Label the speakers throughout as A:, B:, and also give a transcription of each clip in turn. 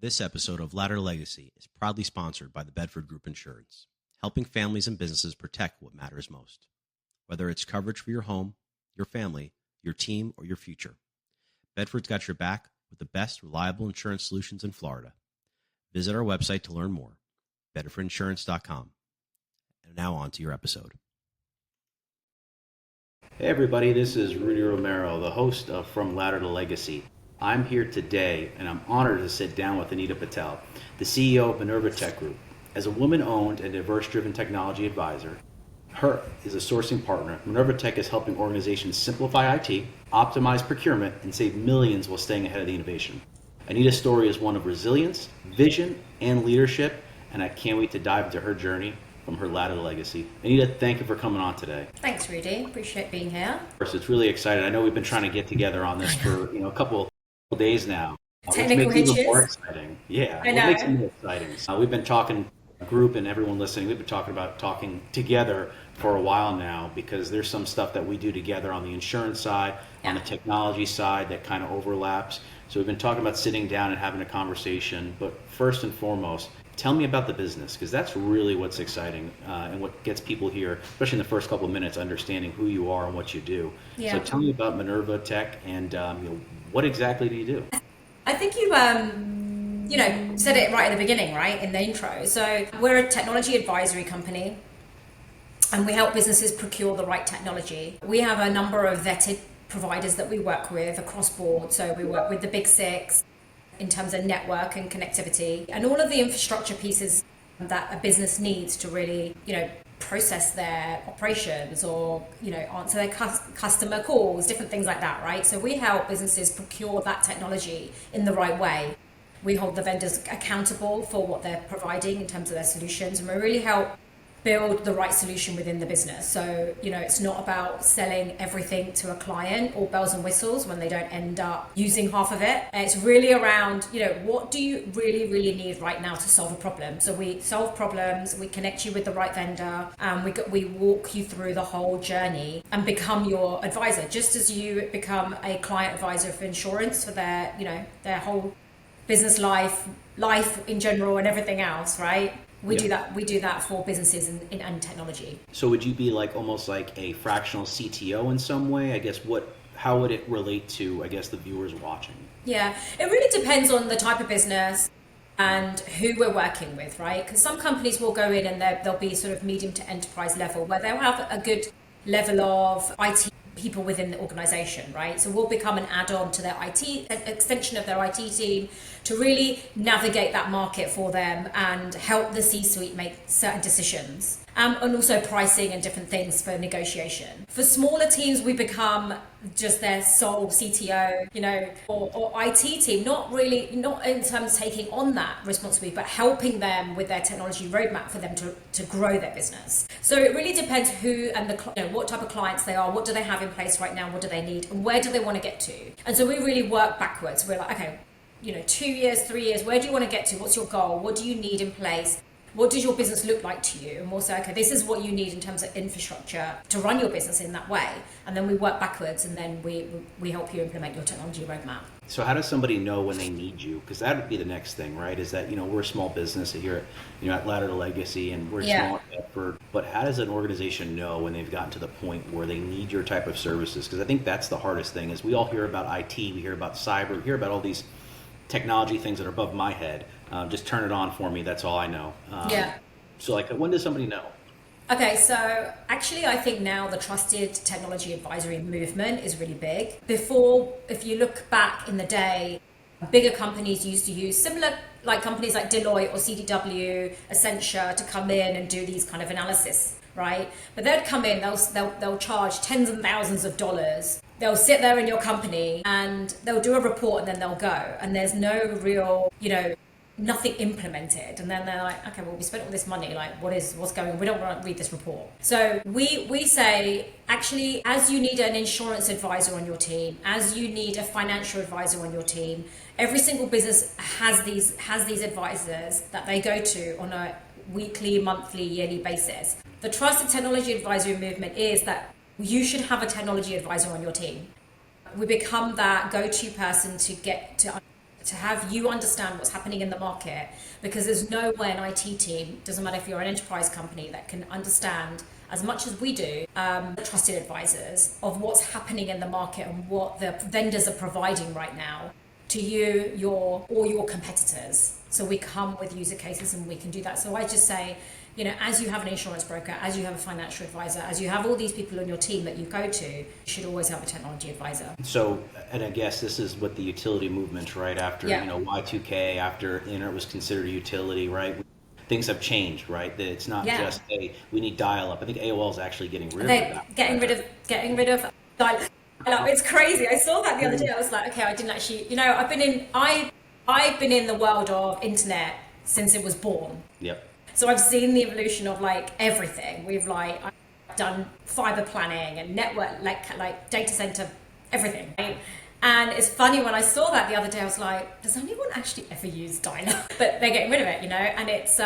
A: This episode of Ladder Legacy is proudly sponsored by the Bedford Group Insurance, helping families and businesses protect what matters most. Whether it's coverage for your home, your family, your team, or your future, Bedford's got your back with the best reliable insurance solutions in Florida. Visit our website to learn more, bedfordinsurance.com. And now on to your episode.
B: Hey everybody, this is Rudy Romero, the host of From Ladder to Legacy. I'm here today and I'm honored to sit down with Anita Patel, the CEO of Minerva Tech Group. As a woman-owned and diverse-driven technology advisor, her is a sourcing partner. Minerva Tech is helping organizations simplify IT, optimize procurement, and save millions while staying ahead of the innovation. Anita's story is one of resilience, vision, and leadership, and I can't wait to dive into her journey from her ladder to legacy. Anita, thank you for coming on today.
C: Thanks, Rudy. Appreciate being here.
B: Of course, it's really exciting. I know we've been trying to get together on this for a couple days now.
C: Technical
B: which makes it
C: hitches.
B: even more exciting. Yeah,
C: I know.
B: It makes it more exciting. We've been talking, group and everyone listening, we've been talking together for a while now because there's some stuff that we do together on the insurance side, on the technology side that kind of overlaps. So we've been talking about sitting down and having a conversation. But first and foremost, tell me about the business, because that's really what's exciting and what gets people here, especially in the first couple of minutes, understanding who you are and what you do.
C: Yeah.
B: So tell me about Minerva Tech and what exactly do you do?
C: I think you said it right at the beginning, right, in the intro. So we're a technology advisory company, and we help businesses procure the right technology. We have a number of vetted providers that we work with across board. So we work with the big six in terms of network and connectivity and all of the infrastructure pieces that a business needs to really, process their operations or, answer their customer calls, different things like that, right? So we help businesses procure that technology in the right way. We hold the vendors accountable for what they're providing in terms of their solutions, and we really help build the right solution within the business. So, it's not about selling everything to a client or bells and whistles when they don't end up using half of it. It's really around, what do you really, really need right now to solve a problem? So we solve problems, we connect you with the right vendor, and we walk you through the whole journey and become your advisor, just as you become a client advisor for insurance for their, their whole business life in general and everything else, right? We do that for businesses and technology.
B: So would you be almost like a fractional CTO in some way? I guess how would it relate to, the viewers watching?
C: Yeah, it really depends on the type of business and who we're working with, right? Because some companies will go in and they'll be sort of medium to enterprise level where they'll have a good level of IT people within the organization, right? So we'll become an add-on to their IT, an extension of their IT team to really navigate that market for them and help the C-suite make certain decisions. And also pricing and different things for negotiation. For smaller teams, we become just their sole CTO, or IT team, not in terms of taking on that responsibility, but helping them with their technology roadmap for them to grow their business. So it really depends who and what type of clients they are, what do they have in place right now, what do they need, and where do they want to get to. And so we really work backwards. We're like, okay, 2 years, 3 years, where do you want to get to? What's your goal? What do you need in place? What does your business look like to you? And we'll say, okay, this is what you need in terms of infrastructure to run your business in that way. And then we work backwards, and then we help you implement your technology roadmap.
B: So how does somebody know when they need you? Because that would be the next thing, right? Is that, we're a small business here at Ladder to Legacy, and we're small at Bedford. But how does an organization know when they've gotten to the point where they need your type of services? Because I think that's the hardest thing is we all hear about IT, we hear about cyber, we hear about all these technology things that are above my head. Just turn it on for me. That's all I know. So when does somebody know?
C: Okay, so actually I think now the trusted technology advisory movement is really big. Before, if you look back in the day, bigger companies used to use similar companies like Deloitte or CDW, Accenture to come in and do these kind of analysis, right? But they'd come in, they'll charge tens and thousands of dollars. They'll sit there in your company and they'll do a report and then they'll go. And there's no real, nothing implemented. And then they're like, okay, well, we spent all this money, what's going on? We don't want to read this report. So we say, actually, as you need an insurance advisor on your team, as you need a financial advisor on your team, every single business has these advisors that they go to on a weekly, monthly, yearly basis. The trusted technology advisory movement is that you should have a technology advisor on your team. We become that go-to person to get to to have you understand what's happening in the market, because there's no way an IT team, doesn't matter if you're an enterprise company, that can understand as much as we do, the trusted advisors of what's happening in the market and what the vendors are providing right now to you, your competitors. So we come with user cases and we can do that. So I just say, as you have an insurance broker, as you have a financial advisor, as you have all these people on your team that you go to, you should always have a technology advisor.
B: So, and I guess this is what the utility movement, right? After, Y2K, after the internet was considered a utility, right? Things have changed, right? That it's not just, hey, we need dial-up. I think AOL is actually getting rid of that.
C: Getting rid of dial-up. It's crazy. I saw that the other day. I was like, okay, I didn't actually, I've been in the world of internet since it was born.
B: Yep.
C: So I've seen the evolution of everything. I've done fiber planning and network, like data center, everything. Right? And it's funny, when I saw that the other day, I was like, does anyone actually ever use dial-up? But they're getting rid of it, and it's,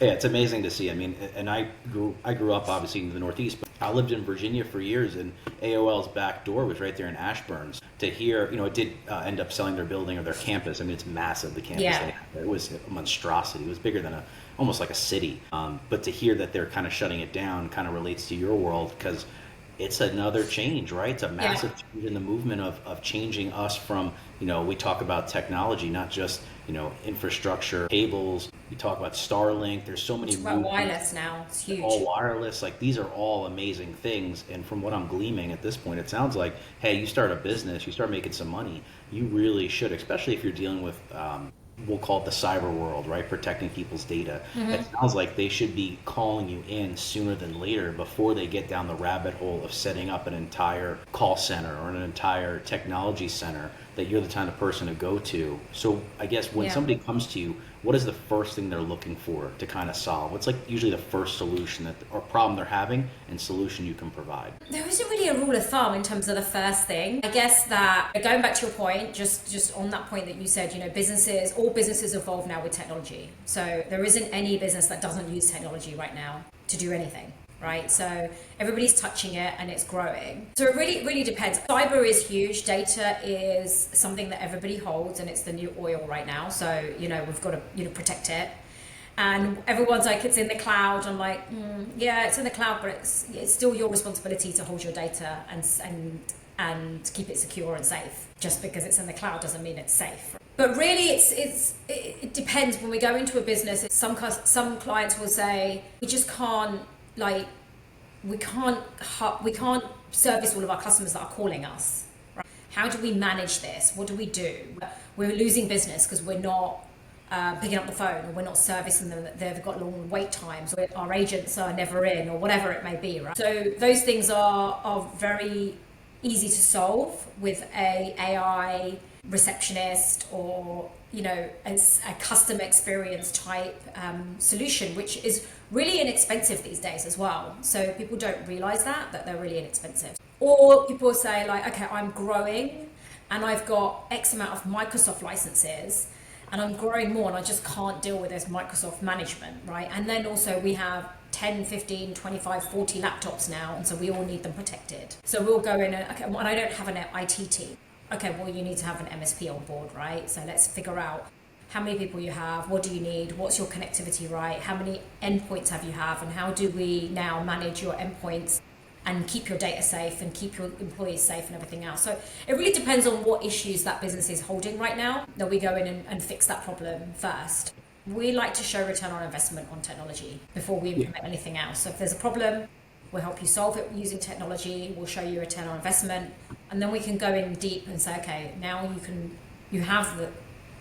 B: Yeah, it's amazing to see. I mean, and I grew up obviously in the Northeast, but I lived in Virginia for years, and AOL's back door was right there in Ashburns. To hear, it did end up selling their building or their campus. I mean, it's massive, the campus they had there. It was a monstrosity. It was bigger than almost like a city. But to hear that they're kind of shutting it down kind of relates to your world, because it's another change, right? It's a massive change in the movement of changing us from, we talk about technology, not just, infrastructure, cables. We talk about Starlink. There's so many.
C: It's about wireless now. It's huge.
B: All wireless. These are all amazing things. And from what I'm gleaming at this point, it sounds like, hey, you start a business, you start making some money, you really should, especially if you're dealing with, we'll call it the cyber world, right? Protecting people's data. Mm-hmm. It sounds like they should be calling you in sooner than later, before they get down the rabbit hole of setting up an entire call center or an entire technology center, that you're the kind of person to go to. So I guess when somebody comes to you, what is the first thing they're looking for to kind of solve? What's usually the first solution or problem they're having and solution you can provide?
C: There isn't really a rule of thumb in terms of the first thing. I guess that, going back to your point, just on that point that you said, all businesses evolve now with technology. So there isn't any business that doesn't use technology right now to do anything. Right, so everybody's touching it and it's growing. So it really depends. Cyber is huge. Data is something that everybody holds, and it's the new oil right now. So we've got to protect it. And everyone's like, it's in the cloud. I'm like, yeah, it's in the cloud, but it's still your responsibility to hold your data and keep it secure and safe. Just because it's in the cloud doesn't mean it's safe. But really, it depends. When we go into a business, some clients will say, we just can't. We can't service all of our customers that are calling us. Right? How do we manage this? What do we do? We're losing business because we're not picking up the phone, or we're not servicing them. They've got long wait times, or our agents are never in, or whatever it may be. Right? So those things are very easy to solve with a AI receptionist, or as a customer experience type solution, which is really inexpensive these days as well. So people don't realize that they're really inexpensive. Or people say okay, I'm growing and I've got X amount of Microsoft licenses and I'm growing more and I just can't deal with this Microsoft management, right? And then also we have 10, 15, 25, 40 laptops now, and so we all need them protected. So we'll go in and, okay, well, I don't have an IT team. Okay, well, you need to have an MSP on board, right? So let's figure out how many people you have, what do you need, what's your connectivity right, how many endpoints have you have, and how do we now manage your endpoints and keep your data safe and keep your employees safe and everything else. So it really depends on what issues that business is holding right now, that we go in and fix that problem first. We like to show return on investment on technology before we implement anything else. So if there's a problem, we'll help you solve it using technology, we'll show you return on investment, and then we can go in deep and say, okay, now you have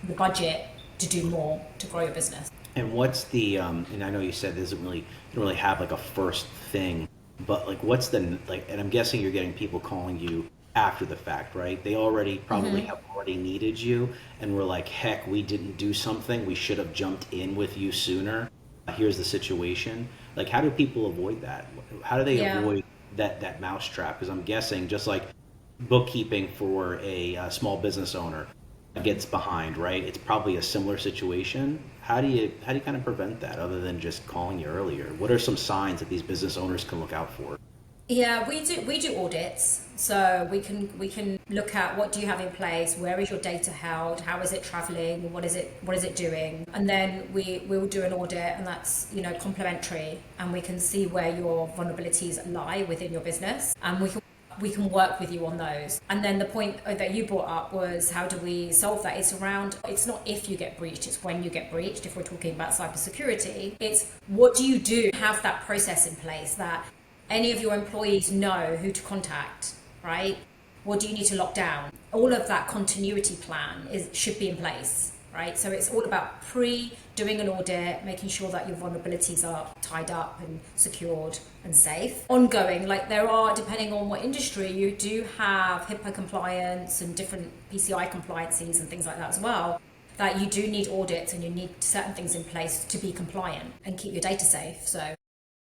C: the budget to do more to grow your business.
B: And what's the and I know you said this you don't really have a first thing, but what's the and I'm guessing you're getting people calling you after the fact, right? They already probably have already needed you and were like, heck, we didn't do something, we should have jumped in with you sooner. Here's the situation. How do people avoid that? How do they avoid that mousetrap? Because I'm guessing, just like bookkeeping for a small business owner gets behind, right? It's probably a similar situation. How do you kind of prevent that, other than just calling you earlier? What are some signs that these business owners can look out for?
C: Yeah, we do audits. So we can look at what do you have in place, where is your data held, how is it traveling, what is it doing, and then we will do an audit, and that's complementary, and we can see where your vulnerabilities lie within your business, and we can work with you on those. And then the point that you brought up was how do we solve that? It's not if you get breached, it's when you get breached. If we're talking about cybersecurity, it's what do you do? Have that process in place that any of your employees know who to contact, right? What do you need to lock down? All of that continuity plan should be in place, right? So it's all about doing an audit, making sure that your vulnerabilities are tied up and secured and safe. Ongoing, like there are, depending on what industry, you do have HIPAA compliance and different PCI compliances and things like that as well, that you do need audits and you need certain things in place to be compliant and keep your data safe.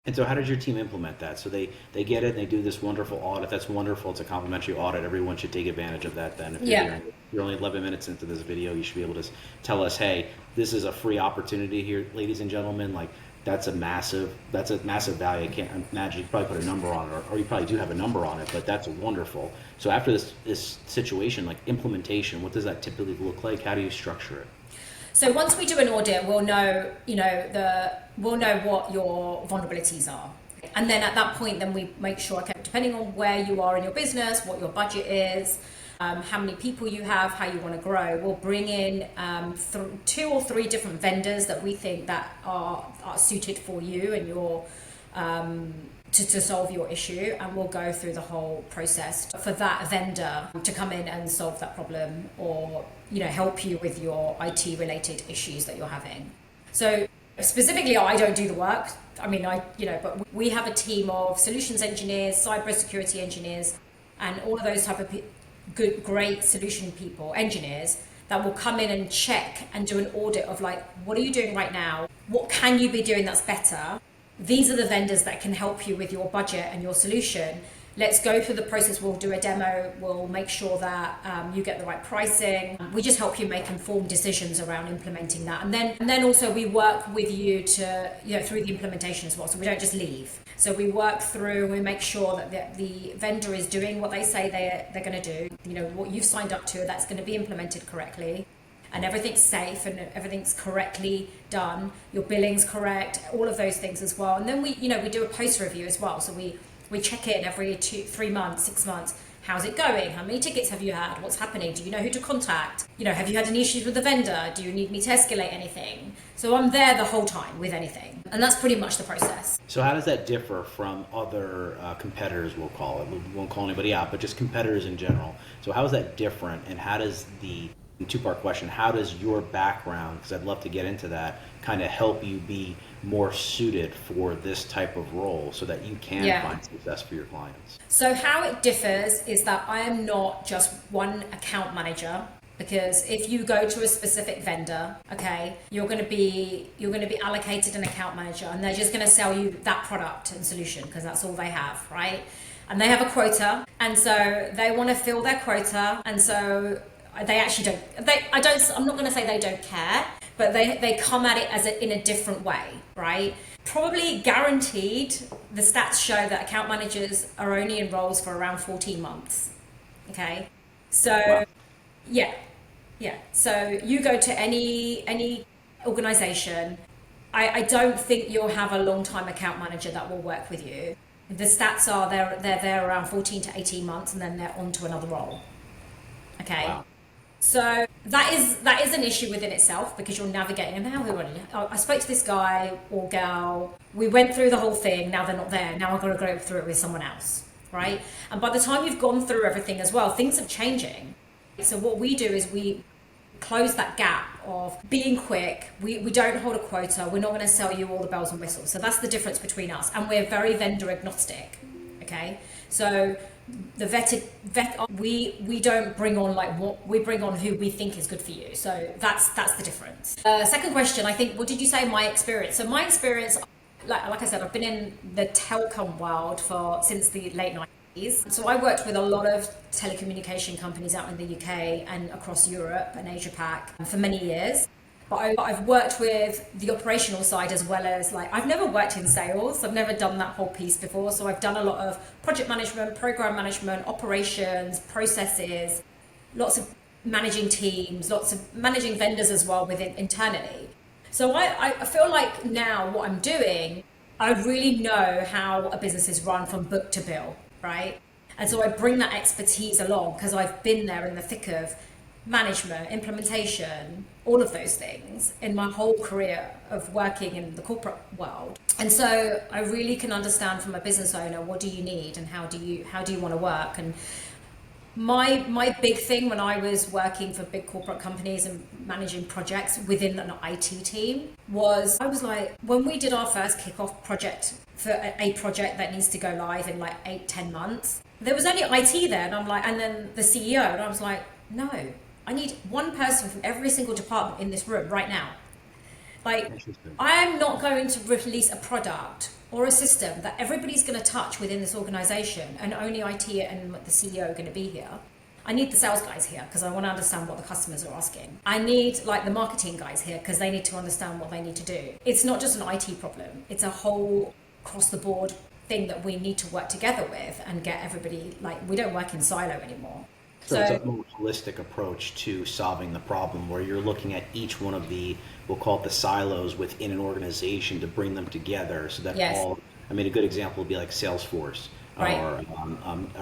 B: And so how did your team implement that? So they get it and they do this wonderful audit. That's wonderful. It's a complimentary audit. Everyone should take advantage of that then. If you're only 11 minutes into this video, you should be able to tell us, hey, this is a free opportunity here, ladies and gentlemen. Like that's a massive value. I can't imagine, you probably put a number on it, or you probably do have a number on it, but that's wonderful. So after this situation, like implementation, what does that typically look like? How do you structure it?
C: So once we do an audit, we'll know, we'll know what your vulnerabilities are. And then at that point, then we make sure, okay, depending on where you are in your business, what your budget is, how many people you have, how you want to grow, we'll bring in 2 or 3 different vendors that we think that are suited for you and your to solve your issue, and we'll go through the whole process for that vendor to come in and solve that problem, or help you with your IT related issues that you're having. So specifically, I don't do the work. But we have a team of solutions engineers, cybersecurity engineers, and all of those type of great solution people, engineers, that will come in and check and do an audit of like, what are you doing right now? What can you be doing that's better? These are the vendors that can help you with your budget and your solution. Let's go through the process. We'll do a demo. We'll make sure that you get the right pricing. We just help you make informed decisions around implementing that. And then also we work with you to, through the implementation as well. So we don't just leave. So we work through, we make sure that the vendor is doing what they say they're going to do. What you've signed up to, that's going to be implemented correctly. And everything's safe and everything's correctly done. Your billing's correct, all of those things as well. And then we do a post review as well. So we check in every 3 months, 6 months. How's it going? How many tickets have you had? What's happening? Do you know who to contact? Have you had any issues with the vendor? Do you need me to escalate anything? So I'm there the whole time with anything. And that's pretty much the process.
B: So how does that differ from other competitors, we'll call it? We won't call anybody out, but just competitors in general. So how is that different? And how does two-part question, how does your background, because I'd love to get into that, kind of help you be more suited for this type of role so that you can find success for your clients?
C: So how it differs is that I am not just one account manager, because if you go to a specific vendor, okay, you're going to be allocated an account manager, and they're just going to sell you that product and solution because that's all they have, right? And they have a quota, and so they want to fill their quota, and so they actually don't. I'm not going to say they don't care, but they come at it in a different way, right? Probably guaranteed, the stats show that account managers are only in roles for around 14 months. Okay, so
B: wow.
C: yeah. So you go to any organization, I don't think you'll have a long-time account manager that will work with you. The stats are they're there around 14 to 18 months, and then they're on to another role. Okay. Wow. So that is an issue within itself, because you're navigating, and now I spoke to this guy or gal, we went through the whole thing, now they're not there, now I've got to go through it with someone else, right? And by the time you've gone through everything as well, things are changing. So what we do is we close that gap of being quick. We don't hold a quota. We're not going to sell you all the bells and whistles. So that's the difference between us. And we're very vendor agnostic. Okay. So the we don't bring on we bring on who we think is good for you. So that's the difference. Second question, I think, what did you say? My experience. So my experience, like I said, I've been in the telecom world since the late 90s. So I worked with a lot of telecommunication companies out in the UK and across Europe and Asia Pac for many years. But I've worked with the operational side as well as like, I've never worked in sales. I've never done that whole piece before. So I've done a lot of project management, program management, operations, processes, lots of managing teams, lots of managing vendors as well within internally. So I feel like now what I'm doing, I really know how a business is run from book to bill, right? And so I bring that expertise along because I've been there in the thick of management, implementation, all of those things in my whole career of working in the corporate world. And so I really can understand from a business owner, what do you need and how do you want to work? And my big thing when I was working for big corporate companies and managing projects within an IT team was, I was like, when we did our first kickoff project for a project that needs to go live in like 8-10 months, there was only IT there, and I'm like, and then the CEO, and I was like, no, I need one person from every single department in this room right now. Like, I'm not going to release a product or a system that everybody's going to touch within this organization and only IT and the CEO are going to be here. I need the sales guys here because I want to understand what the customers are asking. I need like the marketing guys here because they need to understand what they need to do. It's not just an IT problem. It's a whole across the board thing that we need to work together with and get everybody, like, we don't work in silo anymore.
B: So it's a more holistic approach to solving the problem where you're looking at each one of the, we'll call it the silos within an organization to bring them together so that all, I mean, a good example would be like Salesforce or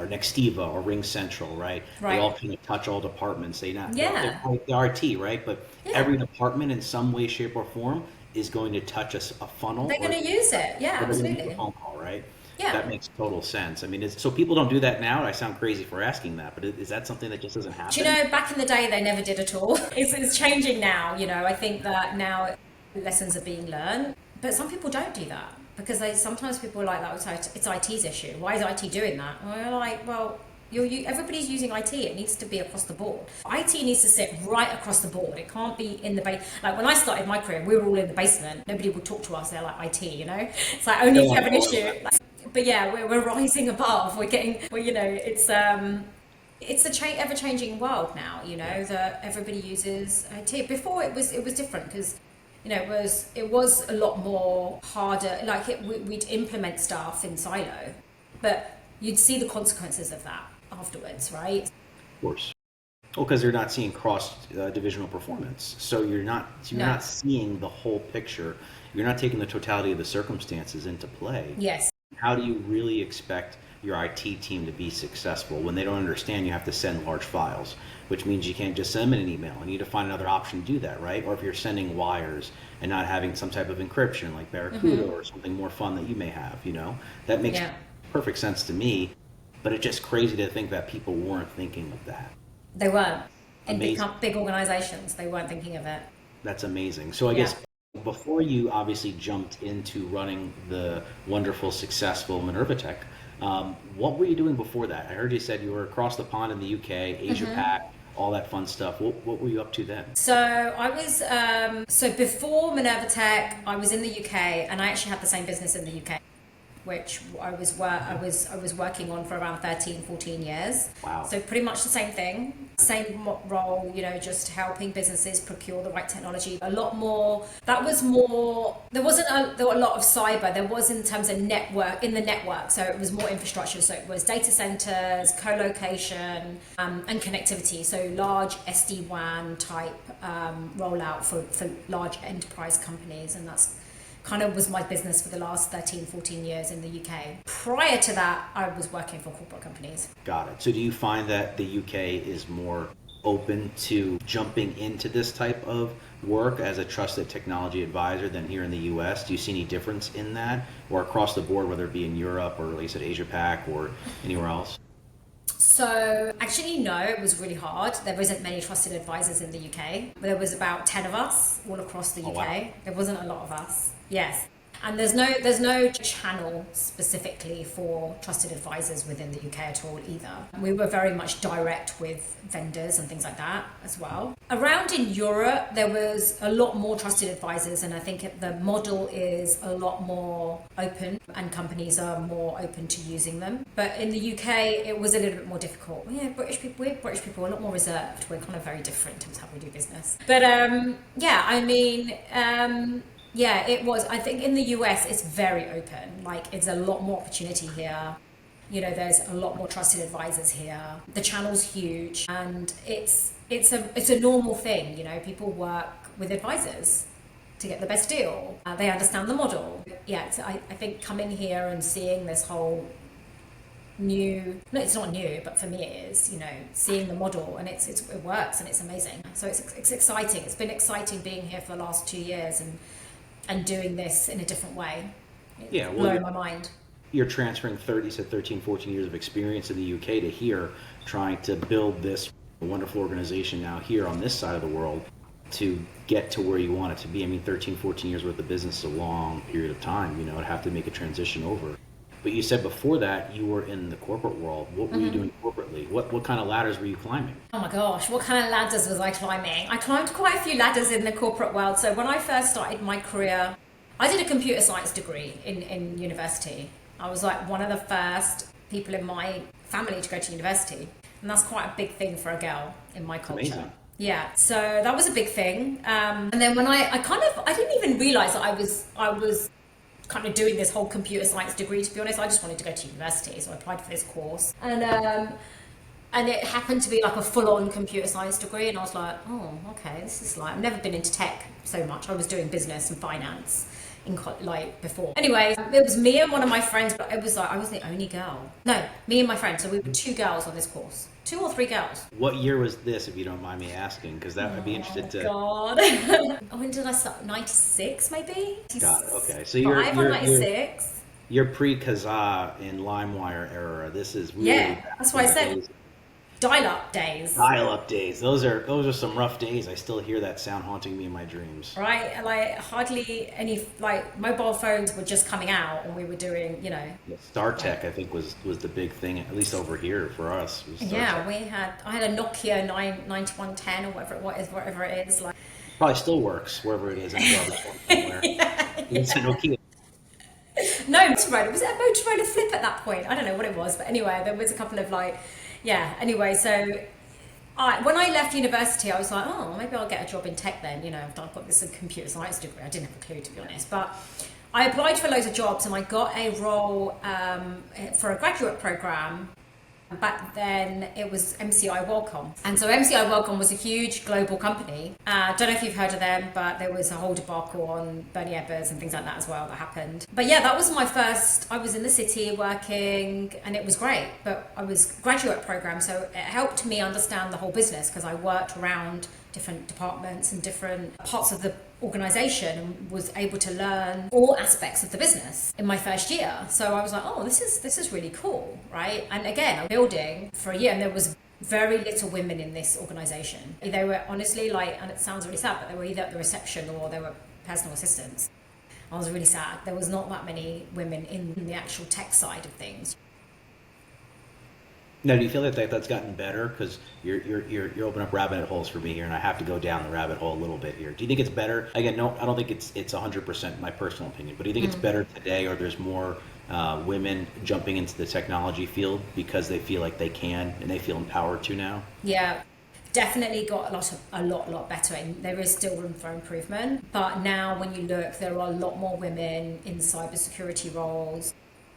B: Nextiva or Ring Central, right? They all kind of touch all departments. They're like the RT, right? But every department in some way, shape, or form is going to touch a funnel.
C: They're going to use it. Yeah, absolutely.
B: A phone call, right?
C: Yeah.
B: That makes total sense. I mean, so people don't do that now. I sound crazy for asking that, but is that something that just doesn't happen?
C: Do you know, back in the day, they never did at all. It's changing now. You know, I think that now lessons are being learned, but some people don't do that because sometimes people are like that. It's IT's issue. Why is IT doing that? Well, you're like, well, everybody's using IT. It needs to be across the board. IT needs to sit right across the board. It can't be in the base. Like when I started my career, we were all in the basement. Nobody would talk to us. They're like IT, you know. It's like only if you have an issue. But yeah, we're rising above. We're getting. Well, you know, it's a ever-changing world now. You know that everybody uses IT. Before it was different because, you know, it was a lot more harder. Like we'd implement stuff in silo, but you'd see the consequences of that afterwards, right?
B: Of course. Well, because they're not seeing cross-divisional performance. So you're not seeing the whole picture. You're not taking the totality of the circumstances into play.
C: Yes.
B: How do you really expect your IT team to be successful when they don't understand you have to send large files, which means you can't just send them in an email. You need to find another option to do that, right? Or if you're sending wires and not having some type of encryption like Barracuda or something more fun that you may have, you know, that makes perfect sense to me, but it's just crazy to think that people weren't thinking of that.
C: They weren't. In big organizations, they weren't thinking of it.
B: That's amazing. So I guess before you obviously jumped into running the wonderful, successful Minerva Tech, what were you doing before that? I heard you said you were across the pond in the UK, Asia Pac, all that fun stuff. What were you up to then?
C: So I was, before Minerva Tech, I was in the UK, and I actually had the same business in the UK, which I was working on for around 13, 14 years.
B: Wow.
C: So pretty much the same thing, same role, you know, just helping businesses procure the right technology. A lot more, there were a lot of cyber, there was in terms of network, in the network, so it was more infrastructure, so it was data centers, co-location, and connectivity, so large SD-WAN type rollout for large enterprise companies, and that's kind of was my business for the last 13, 14 years in the UK. Prior to that, I was working for corporate companies.
B: Got it. So do you find that the UK is more open to jumping into this type of work as a trusted technology advisor than here in the US? Do you see any difference in that, or across the board, whether it be in Europe or like you said, Asia Pac or anywhere else?
C: So actually, no, it was really hard. There isn't many trusted advisors in the UK. There was about 10 of us all across the UK.
B: Wow.
C: There wasn't a lot of us. Yes. And there's no channel specifically for trusted advisors within the UK at all either. We were very much direct with vendors and things like that as well. Around in Europe, there was a lot more trusted advisors, and I think the model is a lot more open and companies are more open to using them. But in the UK, it was a little bit more difficult. Yeah, British people, we're a lot more reserved. We're kind of very different in terms of how we do business. But yeah, it was. I think in the US, it's very open. Like, it's a lot more opportunity here. You know, there's a lot more trusted advisors here. The channel's huge, and it's a normal thing. You know, people work with advisors to get the best deal. They understand the model. Yeah, I think coming here and seeing this whole new, no, it's not new, but for me it is, you know, seeing the model, and it works and it's amazing. So it's exciting. It's been exciting being here for the last 2 years and doing this in a different way. It's blowing my mind.
B: You're transferring 13, 14 years of experience in the UK to here, trying to build this wonderful organization now here on this side of the world to get to where you want it to be. I mean, 13, 14 years worth of business is a long period of time, you know, to have to make a transition over. But you said before that you were in the corporate world. What were you doing corporately? What kind of ladders were you climbing?
C: Oh my gosh, what kind of ladders was I climbing? I climbed quite a few ladders in the corporate world. So when I first started my career, I did a computer science degree in university. I was like one of the first people in my family to go to university. And that's quite a big thing for a girl in my culture.
B: Amazing.
C: Yeah, so that was a big thing. And then when I didn't even realize that I was kind of doing this whole computer science degree, to be honest. I just wanted to go to university, so I applied for this course, and it happened to be like a full-on computer science degree, and I was like, oh, okay, this is like, I've never been into tech so much. I was doing business and finance before. Anyway, it was me and one of my friends, but it was like I was the only girl. No, me and my friend, so we were 2 girls on this course. 2 or 3 girls.
B: What year was this, if you don't mind me asking? Because that I'd be interested to.
C: God. When did I start? 96, maybe?
B: Got it. Okay, so you're
C: 96.
B: You're pre-Kazaa in LimeWire era. This is really
C: that's why I said dial-up days.
B: Dial-up days. Those are some rough days. I still hear that sound haunting me in my dreams.
C: Right, like hardly any mobile phones were just coming out, and we were doing, you know.
B: StarTech, I think, was the big thing, at least over here for us.
C: Yeah, I had a Nokia 9110 or whatever it is. Like,
B: probably still works wherever it is in garbage somewhere. It's a Nokia.
C: No, Motorola. Was it a Motorola Flip at that point? I don't know what it was, but anyway, there was a couple of anyway, so when I left university, I was like, oh, maybe I'll get a job in tech then. You know, I've got this computer science degree. I didn't have a clue, to be honest. But I applied for loads of jobs, and I got a role for a graduate program. Back then, it was MCI WorldCom. And so MCI WorldCom was a huge global company. Don't know if you've heard of them, but there was a whole debacle on Bernie Ebbers and things like that as well that happened. But yeah, that was my first. I was in the city working, and it was great. But I was graduate program, so it helped me understand the whole business, because I worked around different departments and different parts of the organization and was able to learn all aspects of the business in my first year. So I was like, oh, this is really cool, right? And again, I'm building for a year, and there was very little women in this organization. They were honestly and it sounds really sad, but they were either at the reception or they were personal assistants. I was really sad. There was not that many women in the actual tech side of things.
B: Now, do you feel that's gotten better? Because you're opening up rabbit holes for me here, and I have to go down the rabbit hole a little bit here. Do you think it's better? Again, no, I don't think it's 100% my personal opinion, but do you think it's better today, or there's more women jumping into the technology field because they feel like they can and they feel empowered to now?
C: Yeah. Definitely got a lot better, and there is still room for improvement. But now when you look, there are a lot more women in cybersecurity roles,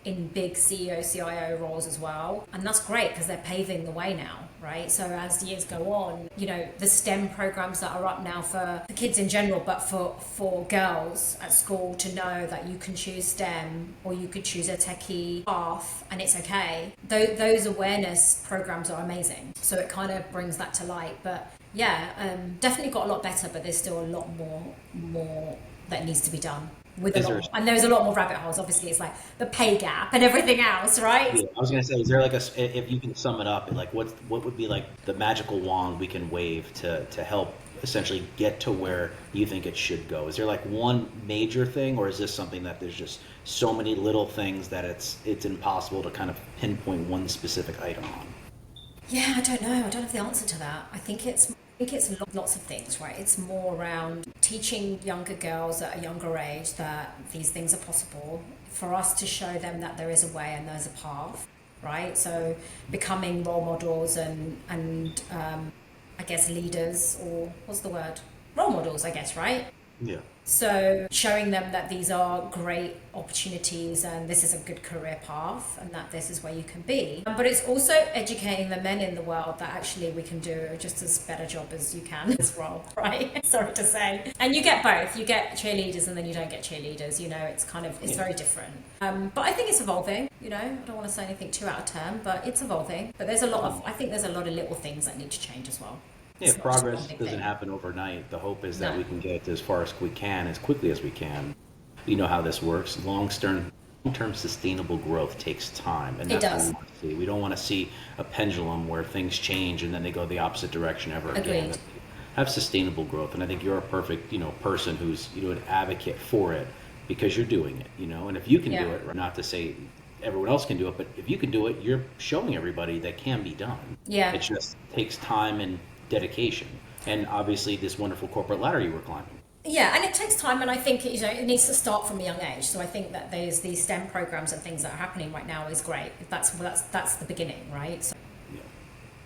C: in big CEO, CIO roles as well. And that's great, because they're paving the way now, right? So as the years go on, you know, the STEM programs that are up now for kids in general, but for girls at school to know that you can choose STEM or you could choose a techie path and it's okay. Those awareness programs are amazing. So it kind of brings that to light. But yeah, definitely got a lot better, but there's still a lot more that needs to be done. And there's a lot more rabbit holes. Obviously, it's like the pay gap and everything else, right?
B: Yeah, I was going to say, is there if you can sum it up, like what would be like the magical wand we can wave to help essentially get to where you think it should go? Is there like one major thing, or is this something that there's just so many little things that it's impossible to kind of pinpoint one specific item on?
C: Yeah, I don't know. I don't have the answer to that. I think it's lots of things, right? It's more around teaching younger girls at a younger age that these things are possible, for us to show them that there is a way and there's a path, right? So becoming role models and I guess leaders, or what's the word? Role models, I guess, right?
B: Yeah.
C: So showing them that these are great opportunities and this is a good career path and that this is where you can be. But it's also educating the men in the world that actually we can do just as better job as you can as well, right? Sorry to say. And you get both. You get cheerleaders and then you don't get cheerleaders. It's kind of, it's very different. But I think it's evolving, I don't want to say anything too out of term, but it's evolving. But I think there's a lot of little things that need to change as well.
B: Yeah, progress doesn't happen overnight. The hope is that we can get as far as we can, as quickly as we can. You know how this works. Long-term sustainable growth takes time. And that's what we want to see. We don't want to see a pendulum where things change and then they go the opposite direction ever again. Have sustainable growth. And I think you're a perfect, person who's, an advocate for it because you're doing it, And if you can do it, not to say everyone else can do it, but if you can do it, you're showing everybody that can be done.
C: Yeah.
B: It just takes time and dedication, and obviously this wonderful corporate ladder you were climbing.
C: Yeah, and it takes time, and I think it needs to start from a young age. So I think that there's these STEM programs and things that are happening right now is great. That's the beginning, right? So,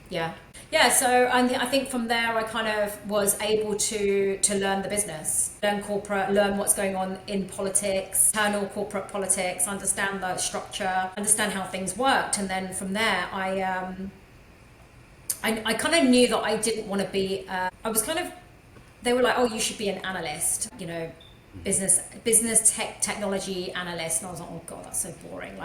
C: yeah. So I think from there I kind of was able to learn the business, learn corporate, learn what's going on in politics, internal corporate politics, understand the structure, understand how things worked, and then from there I kind of knew that I didn't want to be, they were like, oh, you should be an analyst, business technology analyst. And I was like, oh God, that's so boring.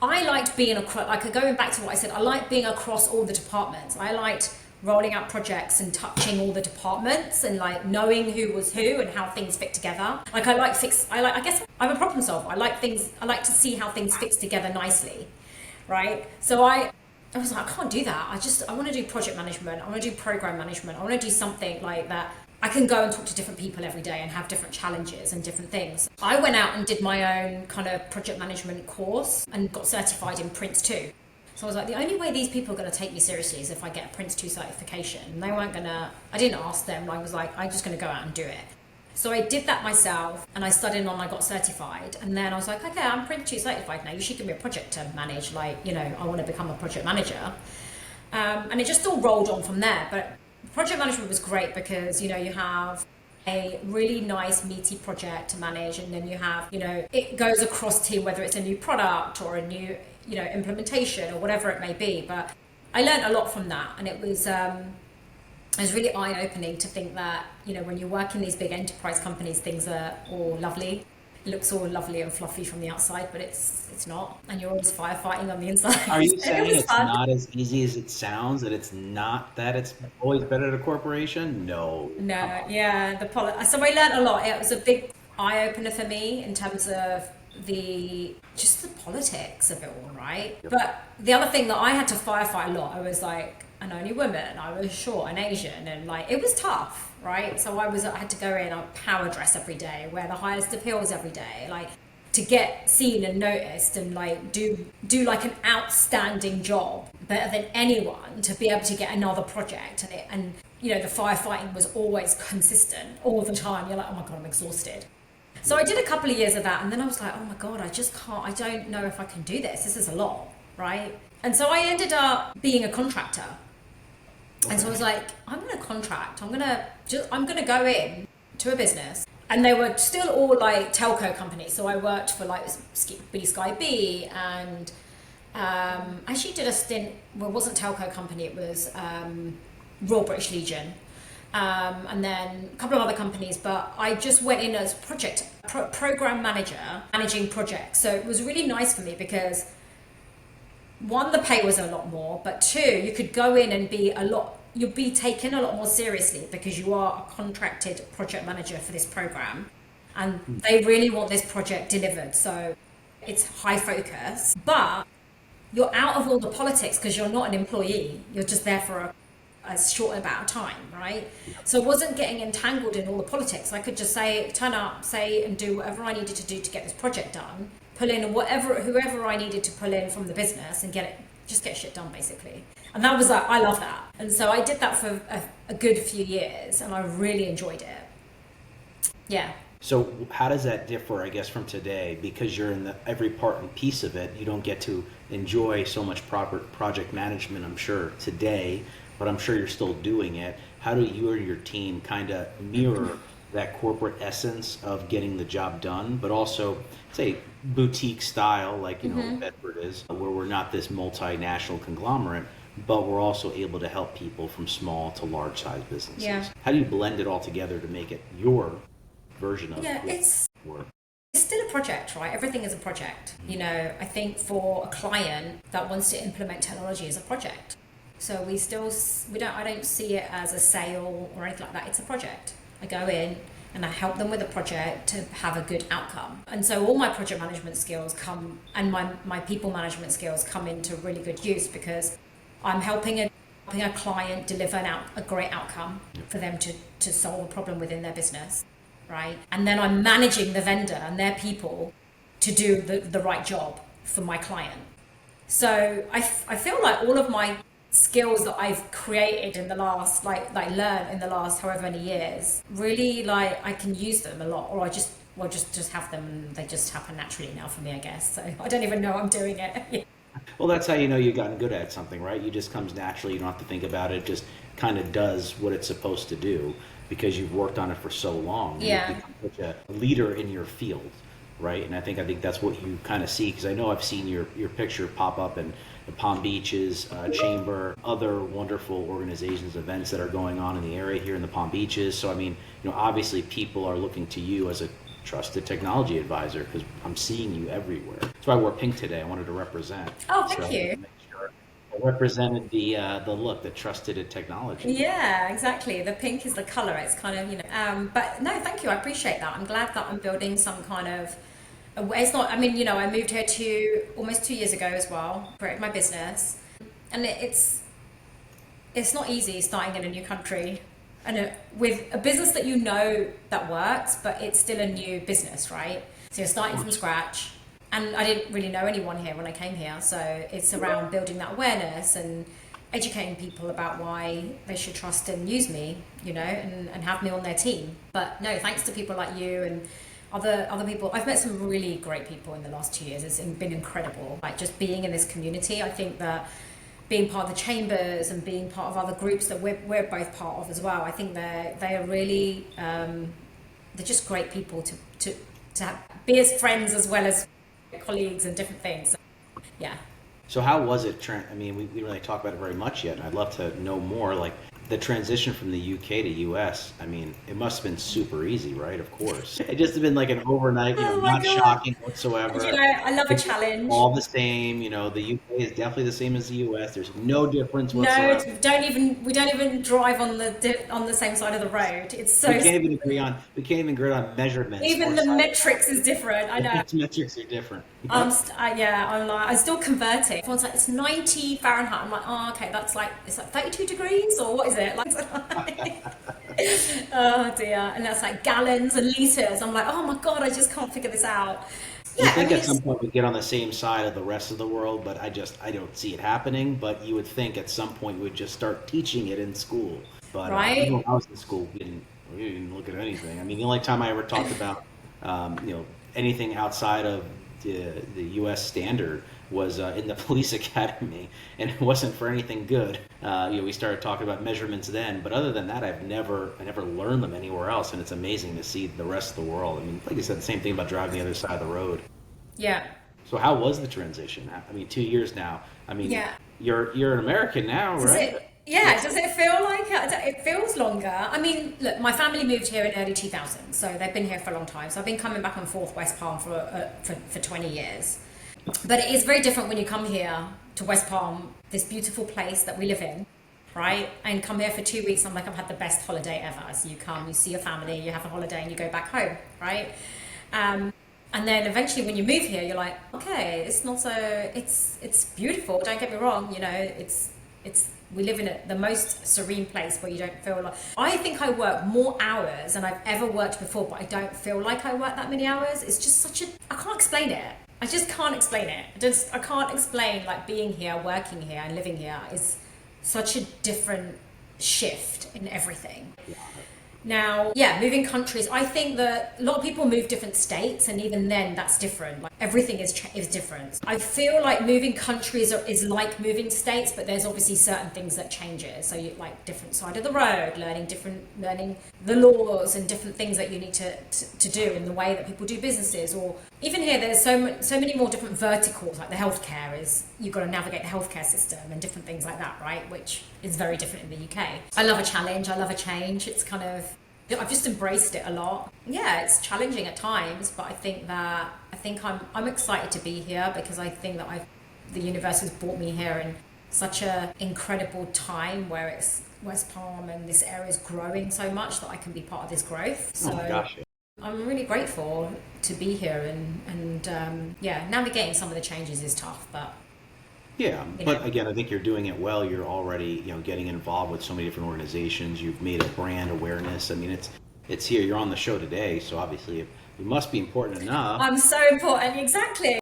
C: I liked being going back to what I said, I liked being across all the departments. I liked rolling out projects and touching all the departments and knowing who was who and how things fit together. I guess I'm a problem solver. I like to see how things fit together nicely. Right. So I was like, I can't do that. I want to do project management. I want to do program management. I want to do something like that. I can go and talk to different people every day and have different challenges and different things. I went out and did my own kind of project management course and got certified in Prince 2. So I was like, the only way these people are going to take me seriously is if I get a Prince 2 certification. And they weren't going to, I didn't ask them. I was like, I'm just going to go out and do it. So I did that myself and I studied on, I got certified. And then I was like, okay, I'm Prince 2 certified now. You should give me a project to manage. I want to become a project manager. And it just all rolled on from there. But project management was great because, you have a really nice meaty project to manage. And then you have, it goes across team, whether it's a new product or a new, implementation or whatever it may be. But I learned a lot from that. And it was really eye-opening to think that, when you work in these big enterprise companies, things are all lovely. It looks all lovely and fluffy from the outside, but it's not. And you're always firefighting on the inside.
B: Are you saying it's not as easy as it sounds, that it's not that it's always better at a corporation? No.
C: Yeah. So I learned a lot. It was a big eye-opener for me in terms of the politics of it all, right? Yep. But the other thing that I had to firefight a lot, I was like an only woman, I was short and Asian, and it was tough, right? So I had to go in, I power dress every day, wear the highest of heels every day, to get seen and noticed and do an outstanding job, better than anyone, to be able to get another project. And the firefighting was always consistent all the time. You're like, oh my God, I'm exhausted. So I did a couple of years of that, and then I was like, oh my God, I just can't, I don't know if I can do this. This is a lot, right? And so I ended up being a contractor. And so I was like, I'm going to contract. I'm going to go in to a business. And they were still all telco companies. So I worked for B Sky B, and actually did a stint. Well, it wasn't telco company. It was Royal British Legion. And then a couple of other companies, but I just went in as program manager, managing projects. So it was really nice for me because one, the pay was a lot more, but two, you could go in and you'll be taken a lot more seriously because you are a contracted project manager for this program, and they really want this project delivered. So it's high focus, but you're out of all the politics because you're not an employee. You're just there for a short amount of time, right? So I wasn't getting entangled in all the politics. I could just turn up, say, and do whatever I needed to do to get this project done, pull in whoever I needed to pull in from the business and get shit done, basically. And that was like, I love that. And so I did that for a good few years, and I really enjoyed it. Yeah.
B: So how does that differ, I guess, from today? Because you're in every part and piece of it, you don't get to enjoy so much proper project management, I'm sure, today, but I'm sure you're still doing it. How do you or your team kind of mirror that corporate essence of getting the job done, but also, say, boutique style, like, Bedford is, where we're not this multinational conglomerate, but we're also able to help people from small to large size businesses.
C: Yeah.
B: How do you blend it all together to make it your version of work?
C: It's still a project, right? Everything is a project. I think for a client that wants to implement technology as a project. So I don't see it as a sale or anything like that. It's a project. I go in and I help them with a project to have a good outcome. And so all my project management skills and my people management skills come into really good use, because I'm helping a client deliver a great outcome for them to solve a problem within their business. Right? And then I'm managing the vendor and their people to do the right job for my client. So I feel like all of my skills that I've created in the last, learned in the last however many years, really, I can use them a lot, or I just have them and they just happen naturally now for me, I guess. So I don't even know I'm doing it.
B: Well, that's how you know you've gotten good at something, right? You just comes naturally. You don't have to think about it. It just kind of does what it's supposed to do, because you've worked on it for so long.
C: Yeah.
B: You've become such a leader in your field, right? And I think that's what you kind of see, because I know I've seen your picture pop up in the Palm Beaches Chamber, other wonderful organizations, events that are going on in the area here in the Palm Beaches. So, I mean, obviously people are looking to you as a trusted technology advisor, because I'm seeing you everywhere. That's why I wore pink today. I wanted to represent.
C: Oh, thank you.
B: Make sure I represented the look, the trusted in technology.
C: Yeah, exactly. The pink is the color. It's kind of, but no, thank you. I appreciate that. I'm glad that I'm building some kind of, it's not, I moved here almost 2 years ago as well, created my business. And it's not easy starting in a new country. And with a business that works, but it's still a new business, right? So you're starting from scratch. And I didn't really know anyone here when I came here. So it's around building that awareness and educating people about why they should trust and use me, and have me on their team. But no, thanks to people like you and other people. I've met some really great people in the last 2 years. It's been incredible. Like, just being in this community, I think that being part of the chambers and being part of other groups that we're both part of as well, I think they are really, they're just great people to be as friends as well as colleagues and different things. Yeah.
B: So how was it, Trent? I mean, we didn't really talk about it very much yet, and I'd love to know more. Like, the transition from the UK to US, I mean, it must have been super easy, right? Of course. It just have been like an overnight, not God. Shocking whatsoever.
C: I love a challenge.
B: All the same, the UK is definitely the same as the US. There's no difference whatsoever.
C: No, we don't even drive on the same side of the road. It's so.
B: We can't even agree on measurements.
C: Even the metrics is different. I know.
B: The metrics are different.
C: I'm still converting. Everyone's like, it's 90 Fahrenheit. I'm like, oh, okay, it's like 32 degrees, or what is it? Like, oh dear. And that's like gallons and liters. I'm like, oh my God, I just can't figure this out.
B: Yeah, I think at some point we get on the same side of the rest of the world, but I don't see it happening. But you would think at some point we would just start teaching it in school. But
C: right?
B: Even when I was in school, we didn't look at anything. I mean, the only time I ever talked about anything outside of the U.S. standard was in the police academy, and it wasn't for anything good. We started talking about measurements then, but other than that, I never learned them anywhere else, and it's amazing to see the rest of the world. I mean, like you said, the same thing about driving the other side of the road.
C: Yeah.
B: So how was the transition? I mean, 2 years now. I mean,
C: yeah.
B: You're an American now, right?
C: Does it feel like it? It feels longer. I mean, look, my family moved here in early 2000s, so they've been here for a long time. So I've been coming back and forth West Palm for 20 years. But it is very different when you come here to West Palm, this beautiful place that we live in, right? And come here for 2 weeks. I'm like, I've had the best holiday ever. So you come, you see your family, you have a holiday, and you go back home, right? And then eventually when you move here, you're like, okay, it's not so, it's beautiful. Don't get me wrong. It's We live in the most serene place where you don't feel like, I think I work more hours than I've ever worked before, but I don't feel like I work that many hours. It's just I can't explain it. I just can't explain it. I can't explain like being here, working here and living here is such a different shift in everything. Now, moving countries, I think that a lot of people move different states, and even then that's different. Like everything is different. I feel like moving countries is like moving states, but there's obviously certain things that changes. So you like different side of the road, learning the laws and different things that you need to do in the way that people do businesses. Or even here, there's so many more different verticals. Like the healthcare you've got to navigate the healthcare system and different things like that, right? Which is very different in the UK. I love a challenge. I love a change. It's kind of, I've just embraced it a lot. Yeah, it's challenging at times, but I think I'm excited to be here because I think that the universe has brought me here in such a incredible time where it's West Palm and this area is growing so much that I can be part of this growth. So
B: oh my gosh.
C: I'm really grateful to be here and navigating some of the changes is tough, but
B: Yeah, but again, I think you're doing it well. You're already, getting involved with so many different organizations. You've made a brand awareness. I mean, it's here. You're on the show today, so obviously it must be important enough.
C: I'm so important, exactly.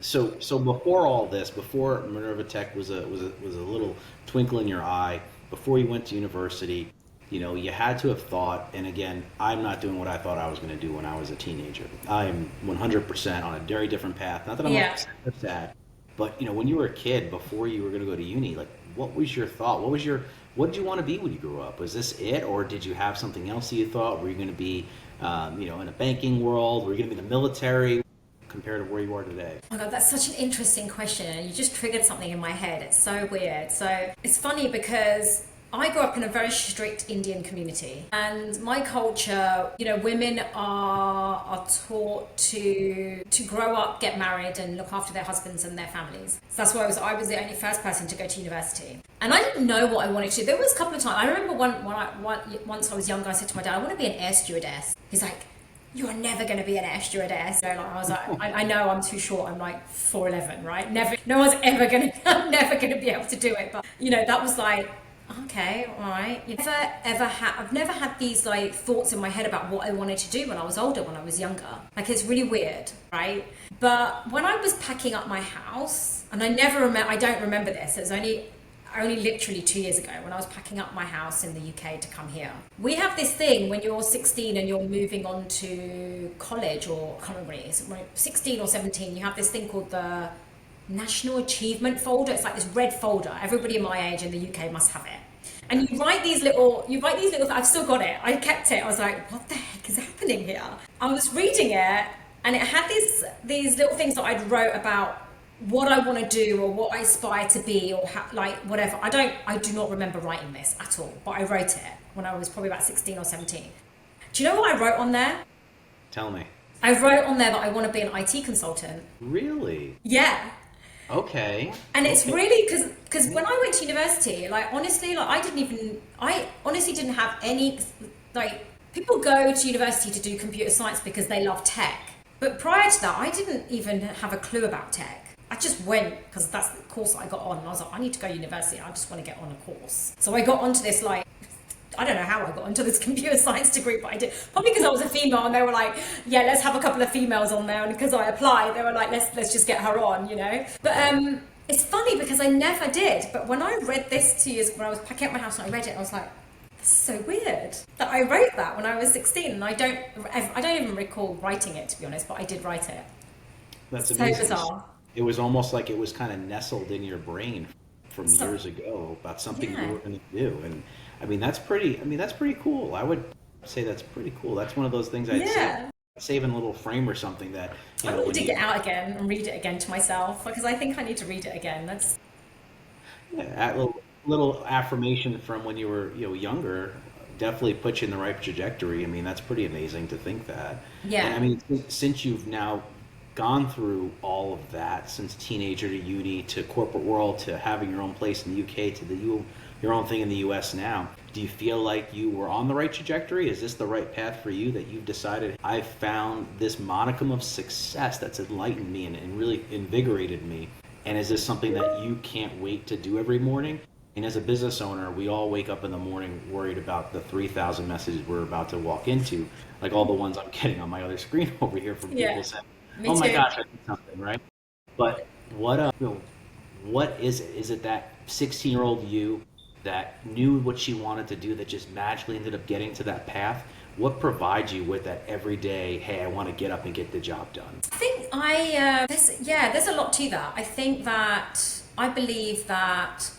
B: So before all this, before Minerva Tech was a little twinkle in your eye, before you went to university, you had to have thought. And again, I'm not doing what I thought I was going to do when I was a teenager. I am 100% on a very different path. Not that I'm upset, sad. But when you were a kid, before you were going to go to uni, like what was your thought? What did you want to be when you grew up? Was this it, or did you have something else that you thought? Were you going to be, in a banking world? Were you going to be in the military? Compared to where you are today?
C: Oh my God, that's such an interesting question. You just triggered something in my head. It's so weird. So it's funny because I grew up in a very strict Indian community, and my culture, women are taught to grow up, get married, and look after their husbands and their families. So that's why I was the only first person to go to university, and I didn't know what I wanted to do. There was a couple of times I remember once I was younger, I said to my dad, "I want to be an air stewardess." He's like, "You are never going to be an air stewardess." I was like, I know I'm too short. I'm like 4'11", right? Never. No one's ever going to. I'm never going to be able to do it. But that was like, okay, all right. I've never had these like thoughts in my head about what I wanted to do when I was older, when I was younger. Like it's really weird, right? But when I was packing up my house, and I don't remember this. It was only literally 2 years ago when I was packing up my house in the UK to come here. We have this thing when you're 16 and you're moving on to college, or I can't remember what it is, 16 or 17, you have this thing called the National Achievement Folder. It's like this red folder. Everybody in my age in the UK must have it. And you write these little, I've still got it. I kept it. I was like, what the heck is happening here? I was reading it, and it had these little things that I'd wrote about what I want to do or what I aspire to be, or whatever. I do not remember writing this at all, but I wrote it when I was probably about 16 or 17. Do you know what I wrote on there?
B: Tell me.
C: I wrote on there that I want to be an IT consultant.
B: Really?
C: Yeah.
B: Okay.
C: And it's really because when I went to university, I honestly didn't have any, people go to university to do computer science because they love tech. But prior to that, I didn't even have a clue about tech. I just went because that's the course that I got on. And I was like, I need to go to university. I just want to get on a course. So I got onto this, I don't know how I got onto this computer science degree, but I did. Probably because I was a female and they were like, yeah, let's have a couple of females on there. And because I applied, they were like, let's just get her on, But it's funny because I never did. But when I read this 2 years, when I was packing up my house and I read it, I was like, that's so weird that I wrote that when I was 16. And I don't even recall writing it, to be honest, but I did write it.
B: That's
C: so
B: amazing.
C: Bizarre.
B: It was almost like it was kind of nestled in your brain from years ago about something you were going to do. And that's pretty cool. I would say that's pretty cool. That's one of those things I'd say, save in a little frame or something that,
C: I need to dig it out again and read it again to myself, because I think I need to read it again. That's
B: a little affirmation from when you were younger definitely puts you in the right trajectory. That's pretty amazing to think that.
C: Yeah.
B: And since you've now gone through all of that, since teenager to uni to corporate world to having your own place in the UK to your own thing in the US now, do you feel like you were on the right trajectory? Is this the right path for you, that you've decided, I found this modicum of success that's enlightened me and really invigorated me, And is this something that you can't wait to do every morning? And as a business owner, we all wake up in the morning worried about the 3,000 messages we're about to walk into, like all the ones I'm getting on my other screen over here from people saying,
C: me
B: "Oh my
C: too.
B: gosh, I did something," right? But what is it? Is it that 16-year-old you that knew what she wanted to do that just magically ended up getting to that path? What provides you with that everyday, hey, I want to get up and get the job done?
C: I think there's a lot to that. I believe that,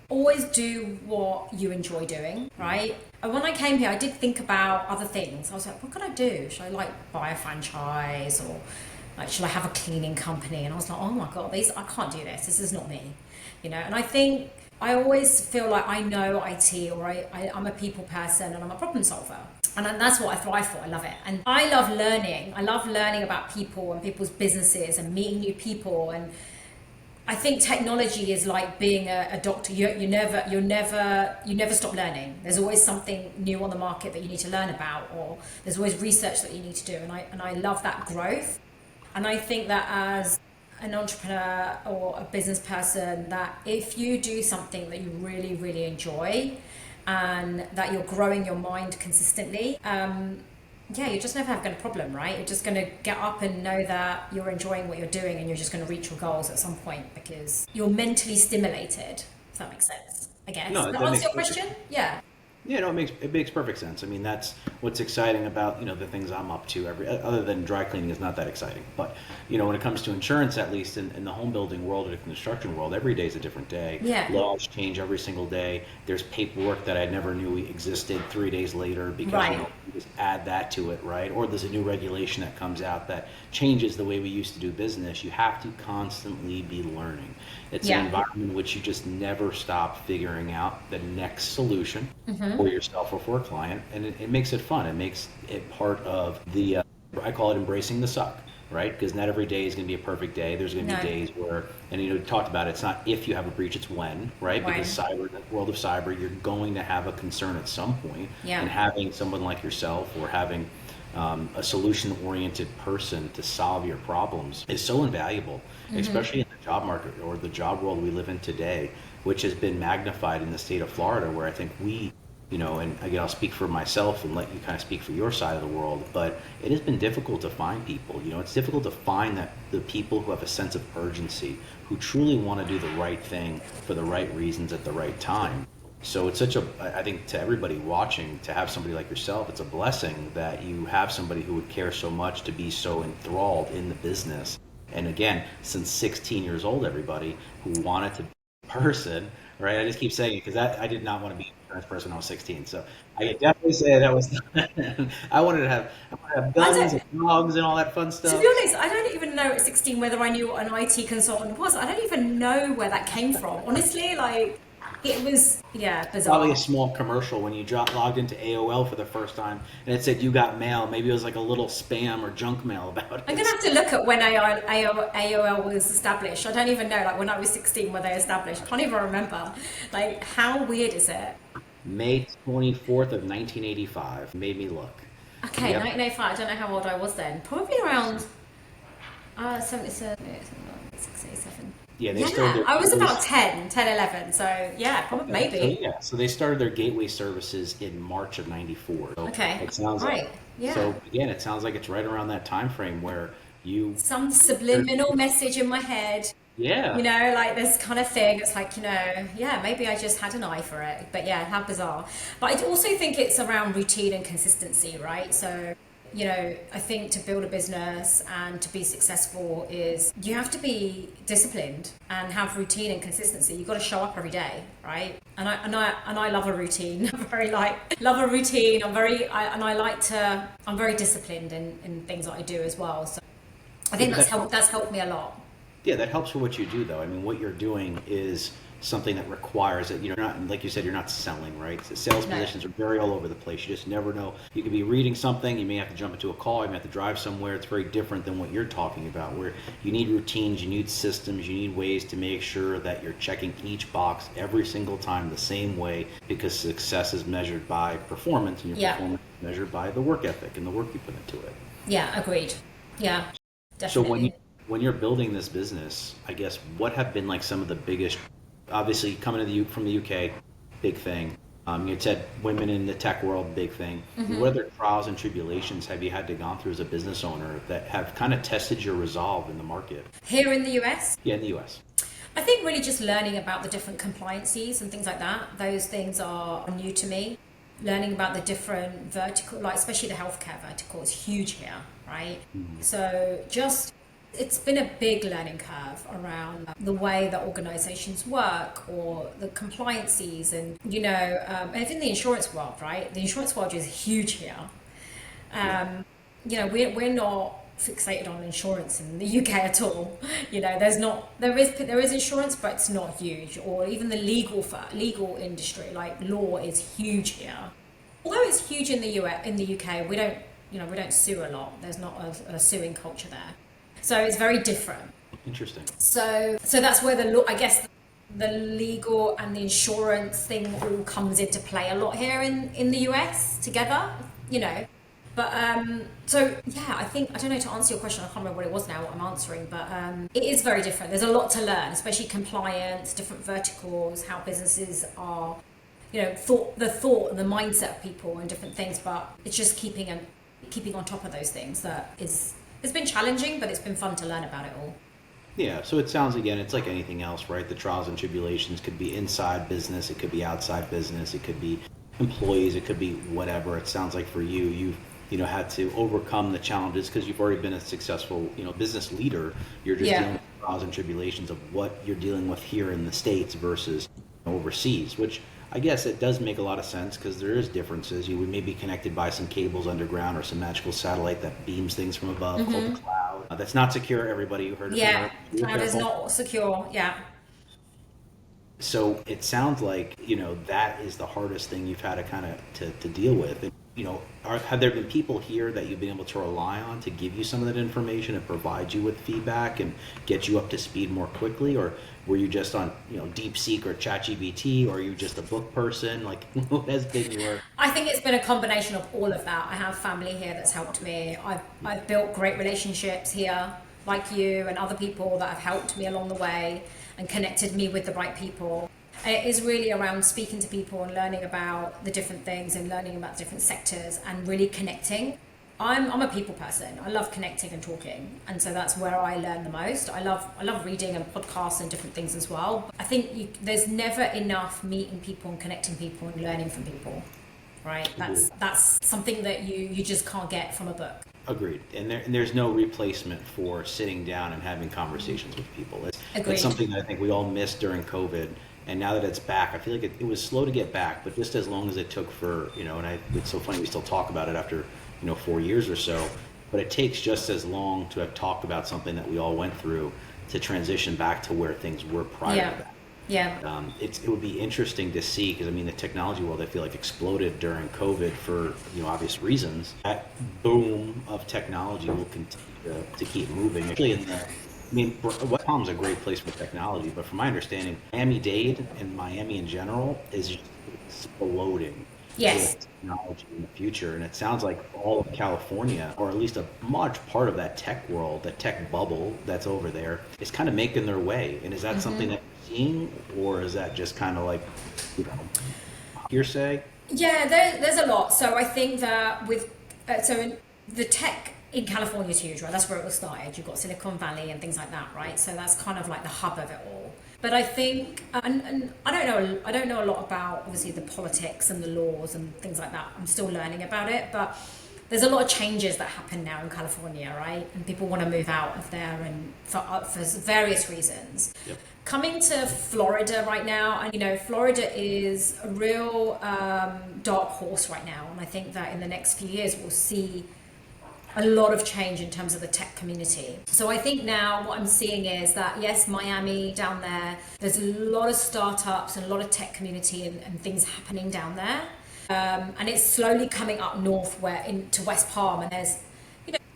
C: always do what you enjoy doing, right? And when I came here, I did think about other things. I was like, what could I do? Should I buy a franchise, or should I have a cleaning company? And I was like, oh my God, I can't do this. This is not me, And I think I always feel like I know IT, or I'm a people person and I'm a problem solver. And that's what I thrive for. I love it. And I love learning. I love learning about people and people's businesses and meeting new people. And I think technology is like being a doctor. You never stop learning. There's always something new on the market that you need to learn about, or there's always research that you need to do. And I love that growth. And I think that as an entrepreneur or a business person, that if you do something that you really, really enjoy, and that you're growing your mind consistently, you're just never having a problem, right? You're just going to get up and know that you're enjoying what you're doing, and you're just going to reach your goals at some point because you're mentally stimulated, if that makes sense, I guess.
B: No,
C: Does that answer your question? Yeah.
B: Yeah, no, it makes perfect sense. I mean, that's what's exciting about, the things I'm up to other than dry cleaning is not that exciting. But, when it comes to insurance, at least in the home building world or the construction world, every day is a different day.
C: Yeah.
B: Laws change every single day. There's paperwork that I never knew existed 3 days later because, you just add that to it, right? Or there's a new regulation that comes out that changes the way we used to do business. You have to constantly be learning. It's an environment in which you just never stop figuring out the next solution for yourself or for a client, and it makes it fun. It makes it part of the, I call it embracing the suck, right? Because not every day is going to be a perfect day. There's going to be days where, and we talked about it, it's not if you have a breach, it's when, right?
C: When.
B: Because the world of cyber, you're going to have a concern at some point, and having someone like yourself or having a solution-oriented person to solve your problems is so invaluable, especially in the job market or the job world we live in today, which has been magnified in the state of Florida, where I think we, and again, I'll speak for myself and let you kind of speak for your side of the world, but it has been difficult to find people. It's difficult to find that the people who have a sense of urgency, who truly want to do the right thing for the right reasons at the right time. So it's I think to everybody watching, to have somebody like yourself, it's a blessing that you have somebody who would care so much to be so enthralled in the business. And again, since 16 years old, everybody who wanted to be a person, right? I just keep saying it because I did not want to be an insurance person when I was 16. So I could definitely say that was, I wanted to have guns and dogs and all that fun stuff.
C: To be honest, I don't even know at 16 whether I knew what an IT consultant was. I don't even know where that came from. Honestly, it was, bizarre.
B: Probably a small commercial when you logged into AOL for the first time and it said you got mail. Maybe it was like a little spam or junk mail about it.
C: I'm going to have to look at when AOL was established. I don't even know, when I was 16, were they established? I can't even remember. How weird is it?
B: May 24th of 1985. Made me look.
C: Okay, yep. 1985. I don't know how old I was then. Probably around 77, 67.
B: Yeah, they started
C: I was about 10, 11, so probably, maybe.
B: So they started their gateway services in March of 94. So
C: okay,
B: it sounds
C: right,
B: like, so again, it sounds like it's right around that time frame where
C: some subliminal message in my head.
B: Yeah.
C: This kind of thing. It's maybe I just had an eye for it. But how bizarre. But I also think it's around routine and consistency, right? So, I think to build a business and to be successful is you have to be disciplined and have routine and consistency. You've got to show up every day, right? And I love a routine. Love a routine. I'm very disciplined in things that I do as well. So I think that's helped me a lot.
B: Yeah, that helps for what you do, though. I mean, what you're doing is something that requires it. You're not, like you said, you're not selling, right? The sales positions are very all over the place. You just never know. You could be reading something, you may have to jump into a call, you may have to drive somewhere. It's very different than what you're talking about, where you need routines, you need systems, you need ways to make sure that you're checking each box every single time the same way, because success is measured by performance, and your performance is measured by the work ethic and the work you put into it.
C: Yeah, agreed. Yeah, definitely.
B: So when you're building this business, I guess, what have been like some of the biggest, obviously coming to from the UK, big thing. You said women in the tech world, big thing.
C: Mm-hmm.
B: What other trials and tribulations have you had to gone through as a business owner that have kind of tested your resolve in the market?
C: Here in the US?
B: Yeah, in the US.
C: I think really just learning about the different compliances and things like that. Those things are new to me. Learning about the different vertical, like especially the healthcare vertical is huge here, right? Mm-hmm. So it's been a big learning curve around the way that organizations work or the compliances and, and in the insurance world, right? The insurance world is huge here. We're not fixated on insurance in the UK at all. There is insurance, but it's not huge. Or even the legal industry, like law, is huge here. Although it's huge in the UK, we don't sue a lot. There's not a suing culture there. So it's very different.
B: Interesting.
C: So that's where the legal and the insurance thing all comes into play a lot here in the US together, But I think, I don't know, to answer your question, I can't remember what it was now, what I'm answering, but it is very different. There's a lot to learn, especially compliance, different verticals, how businesses are, the thought and the mindset of people and different things, but it's just keeping on top of those things it's been challenging, but it's been fun to learn about it all.
B: Yeah, so it sounds, again, it's like anything else, right? The trials and tribulations could be inside business, it could be outside business, it could be employees, it could be whatever. It sounds like for you've had to overcome the challenges because you've already been a successful, business leader. You're just dealing with the trials and tribulations of what you're dealing with here in the States versus overseas, which I guess it does make a lot of sense because there is differences. You may be connected by some cables underground or some magical satellite that beams things from above called the cloud. That's not secure, everybody. You heard of it.
C: Yeah, cloud is not secure, yeah.
B: So it sounds like, that is the hardest thing you've had to kind of to deal with. And, have there been people here that you've been able to rely on to give you some of that information and provide you with feedback and get you up to speed more quickly? Or were you just on, DeepSeek or ChatGPT, or are you just a book person? Like, what has been your...
C: I think it's been a combination of all of that. I have family here that's helped me. I've built great relationships here, like you and other people that have helped me along the way and connected me with the right people. It is really around speaking to people and learning about the different things and learning about different sectors and really connecting. I'm a people person. I love connecting and talking, and so that's where I learn the most. I love reading and podcasts and different things as well. I think there's never enough meeting people and connecting people and learning from people, right? That's something that you just can't get from a book.
B: Agreed. And there's no replacement for sitting down and having conversations with people. It's something that I think we all missed during COVID. And now that it's back, I feel like it was slow to get back, but just as long as it took for, it's so funny we still talk about it after, 4 years or so, but it takes just as long to have talked about something that we all went through to transition back to where things were prior to that.
C: Yeah.
B: It would be interesting to see, because the technology world, I feel like, exploded during COVID for, obvious reasons. That boom of technology will continue to keep moving. Actually, West Palm's a great place for technology, but from my understanding, Miami-Dade and Miami in general is just exploding with technology in the future. And it sounds like all of California, or at least a large part of that tech world, that tech bubble that's over there, is kind of making their way. And is that something that you're seeing, or is that just kind of like, hearsay?
C: Yeah, there's a lot. So I think that the tech in California is huge, right? That's where it all started. You've got Silicon Valley and things like that, right? So that's kind of like the hub of it all. But I think, and I don't know a lot about obviously the politics and the laws and things like that. I'm still learning about it, but there's a lot of changes that happen now in California, right? And people want to move out of there and for various reasons. Yep. Coming to Florida right now, and Florida is a real dark horse right now, and I think that in the next few years we'll see a lot of change in terms of the tech community. So I think now what I'm seeing is that, yes, Miami down there's a lot of startups and a lot of tech community and things happening down there. And it's slowly coming up north into West Palm. And there's,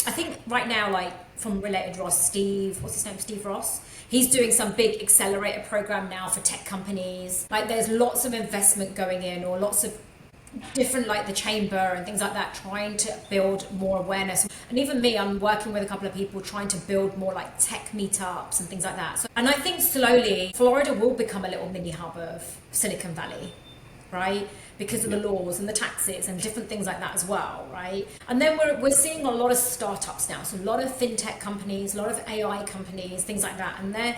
C: I think right now, like from Related Ross, Steve Ross, he's doing some big accelerator program now for tech companies. Like there's lots of investment going in, or lots of different, like the chamber and things like that, trying to build more awareness. And even me, I'm working with a couple of people trying to build more like tech meetups and things like that. So, and I think slowly Florida will become a little mini hub of Silicon Valley, right? Because of the laws and the taxes and different things like that as well, right? And then we're seeing a lot of startups now, so a lot of fintech companies, a lot of AI companies, things like that, and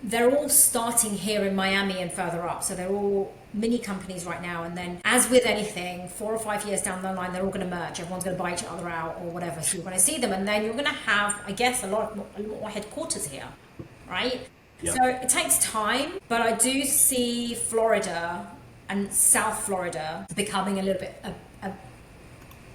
C: they're all starting here in Miami and further up. So they're all mini companies right now. And then, as with anything, 4 or 5 years down the line, they're all going to merge. Everyone's going to buy each other out or whatever. So you're going to see them, and then you're going to have, I guess, a lot more headquarters here, right?
B: Yep.
C: So it takes time, but I do see Florida and South Florida becoming a little bit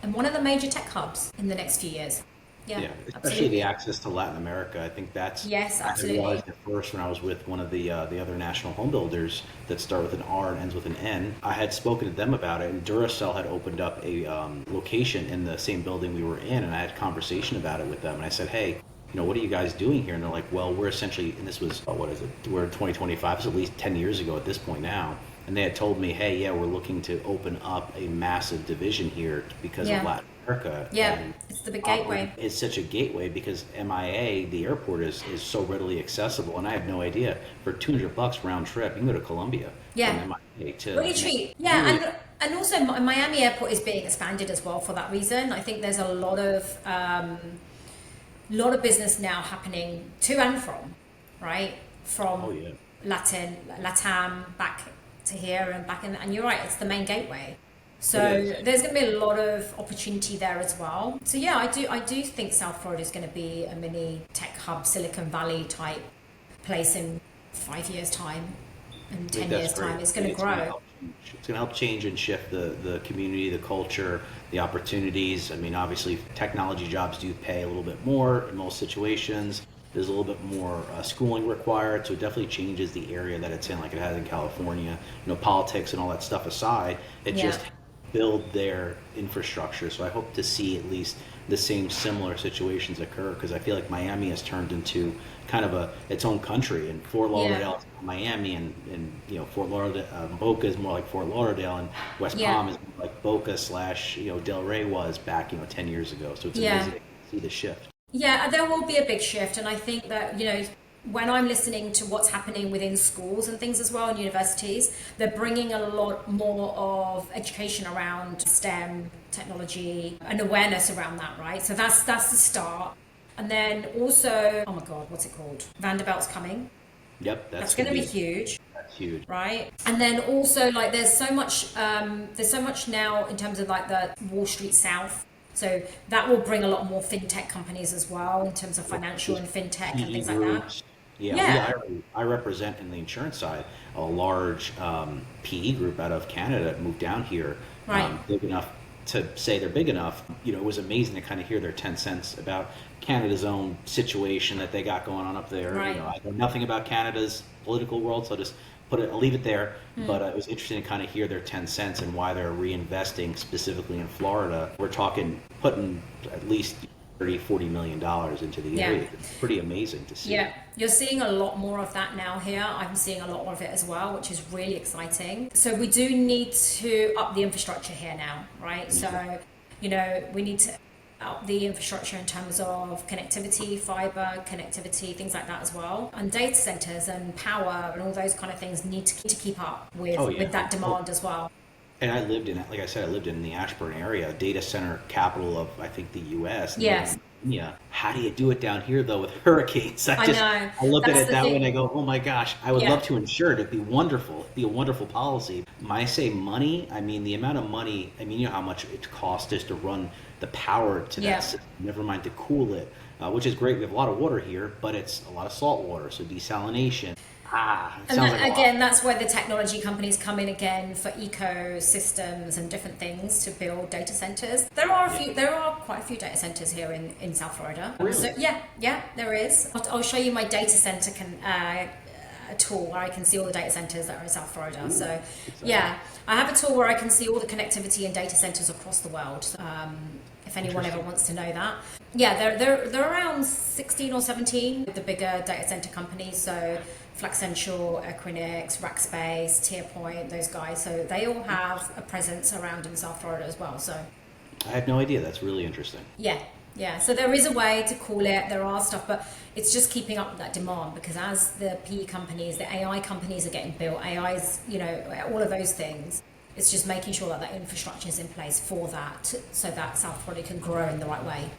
C: and one of the major tech hubs in the next few years. Yeah,
B: especially
C: absolutely.
B: the access to Latin America. I think that's,
C: yes, absolutely.
B: I realized at first when I was with one of the other national home builders that start with an R and ends with an N. I had spoken to them about it, and Duracell had opened up a location in the same building we were in, and I had a conversation about it with them, and I said, hey, what are you guys doing here? And they're like, well, we're essentially, and this was, what is it? We're in 2025, so at least 10 years ago at this point now. And they had told me, hey, yeah, we're looking to open up a massive division here because of Latin America.
C: Yeah,
B: and
C: it's the big gateway.
B: It's such a gateway because MIA, the airport, is so readily accessible. And I had no idea. For $200 round trip, you can go to Colombia.
C: Yeah.
B: From MIA to
C: really cheap. Yeah, and also Miami Airport is being expanded as well for that reason. I think there's a lot of business now happening to and from, right? From LATAM back to here and back in, and you're right, it's the main gateway. So there's going to be a lot of opportunity there as well. So yeah, I do think South Florida is going to be a mini tech hub, Silicon Valley type place in 5 years time, in 10 years time. It's going to grow.
B: It's going to help change and shift the community, the culture, the opportunities. I mean, obviously, technology jobs do pay a little bit more in most situations. There's a little bit more schooling required, so it definitely changes the area that it's in, like it has in California. Politics and all that stuff aside, it just build their infrastructure. So I hope to see at least the same similar situations occur, because I feel like Miami has turned into kind of its own country, and Fort Lauderdale is Miami, and Fort Lauderdale, Boca is more like Fort Lauderdale, and West Palm is more like Boca / Del Rey was back 10 years ago. So it's amazing to see the shift. Yeah,
C: there will be a big shift, and I think that when I'm listening to what's happening within schools and things as well, and universities, they're bringing a lot more of education around STEM, technology, and awareness around that, right? So that's the start. And then also, oh my God, what's it called? Vanderbilt's coming.
B: Yep,
C: that's going to be huge.
B: That's huge,
C: right? And then also, there's so much now in terms of the Wall Street South. So that will bring a lot more fintech companies as well in terms of financial and fintech and things like that.
B: I represent in the insurance side a large PE group out of Canada that moved down here, big enough to say they're big enough. It was amazing to kind of hear their 10 cents about Canada's own situation that they got going on up there.
C: Right.
B: I know nothing about Canada's political world, so I'll leave it there. But it was interesting to kind of hear their 10 cents and why they're reinvesting specifically in Florida. We're talking putting at least $30-40 million into the area. It's pretty amazing to see.
C: Yeah, you're seeing a lot more of that now here. I'm seeing a lot more of it as well, which is really exciting. So we do need to up the infrastructure here now, right? So, we need to up the infrastructure in terms of connectivity, fiber connectivity, things like that as well. And data centers and power and all those kind of things need to keep up with that demand as well.
B: And I lived in, like I said, in the Ashburn area, data center capital of, I think, the U.S.
C: Yes.
B: Yeah. How do you do it down here, though, with hurricanes?
C: I know.
B: I look at it that way and I go, oh my gosh, I would love to insure it. It'd be wonderful. It'd be a wonderful policy. When I say money, I mean the amount of money, how much it costs just to run the power to that system, never mind to cool it, which is great. We have a lot of water here, but it's a lot of salt water, so desalination.
C: And that's where the technology companies come in again for ecosystems and different things to build data centers. There are quite a few data centers here in South Florida.
B: Really?
C: So, yeah, there is. I'll show you my data center tool where I can see all the data centers that are in South Florida. Ooh, so I have a tool where I can see all the connectivity in data centers across the world. If anyone ever wants to know that. Yeah, they're around 16 or 17, the bigger data center companies. So Flexential, Equinix, Rackspace, TierPoint, those guys. So they all have a presence around in South Florida as well. So
B: I had no idea. That's really interesting.
C: Yeah. So there is a way to call it. There are stuff, but it's just keeping up with that demand, because as the PE companies, the AI companies are getting built, AI's, all of those things. It's just making sure that infrastructure is in place for that, so that South Florida can grow in the right way.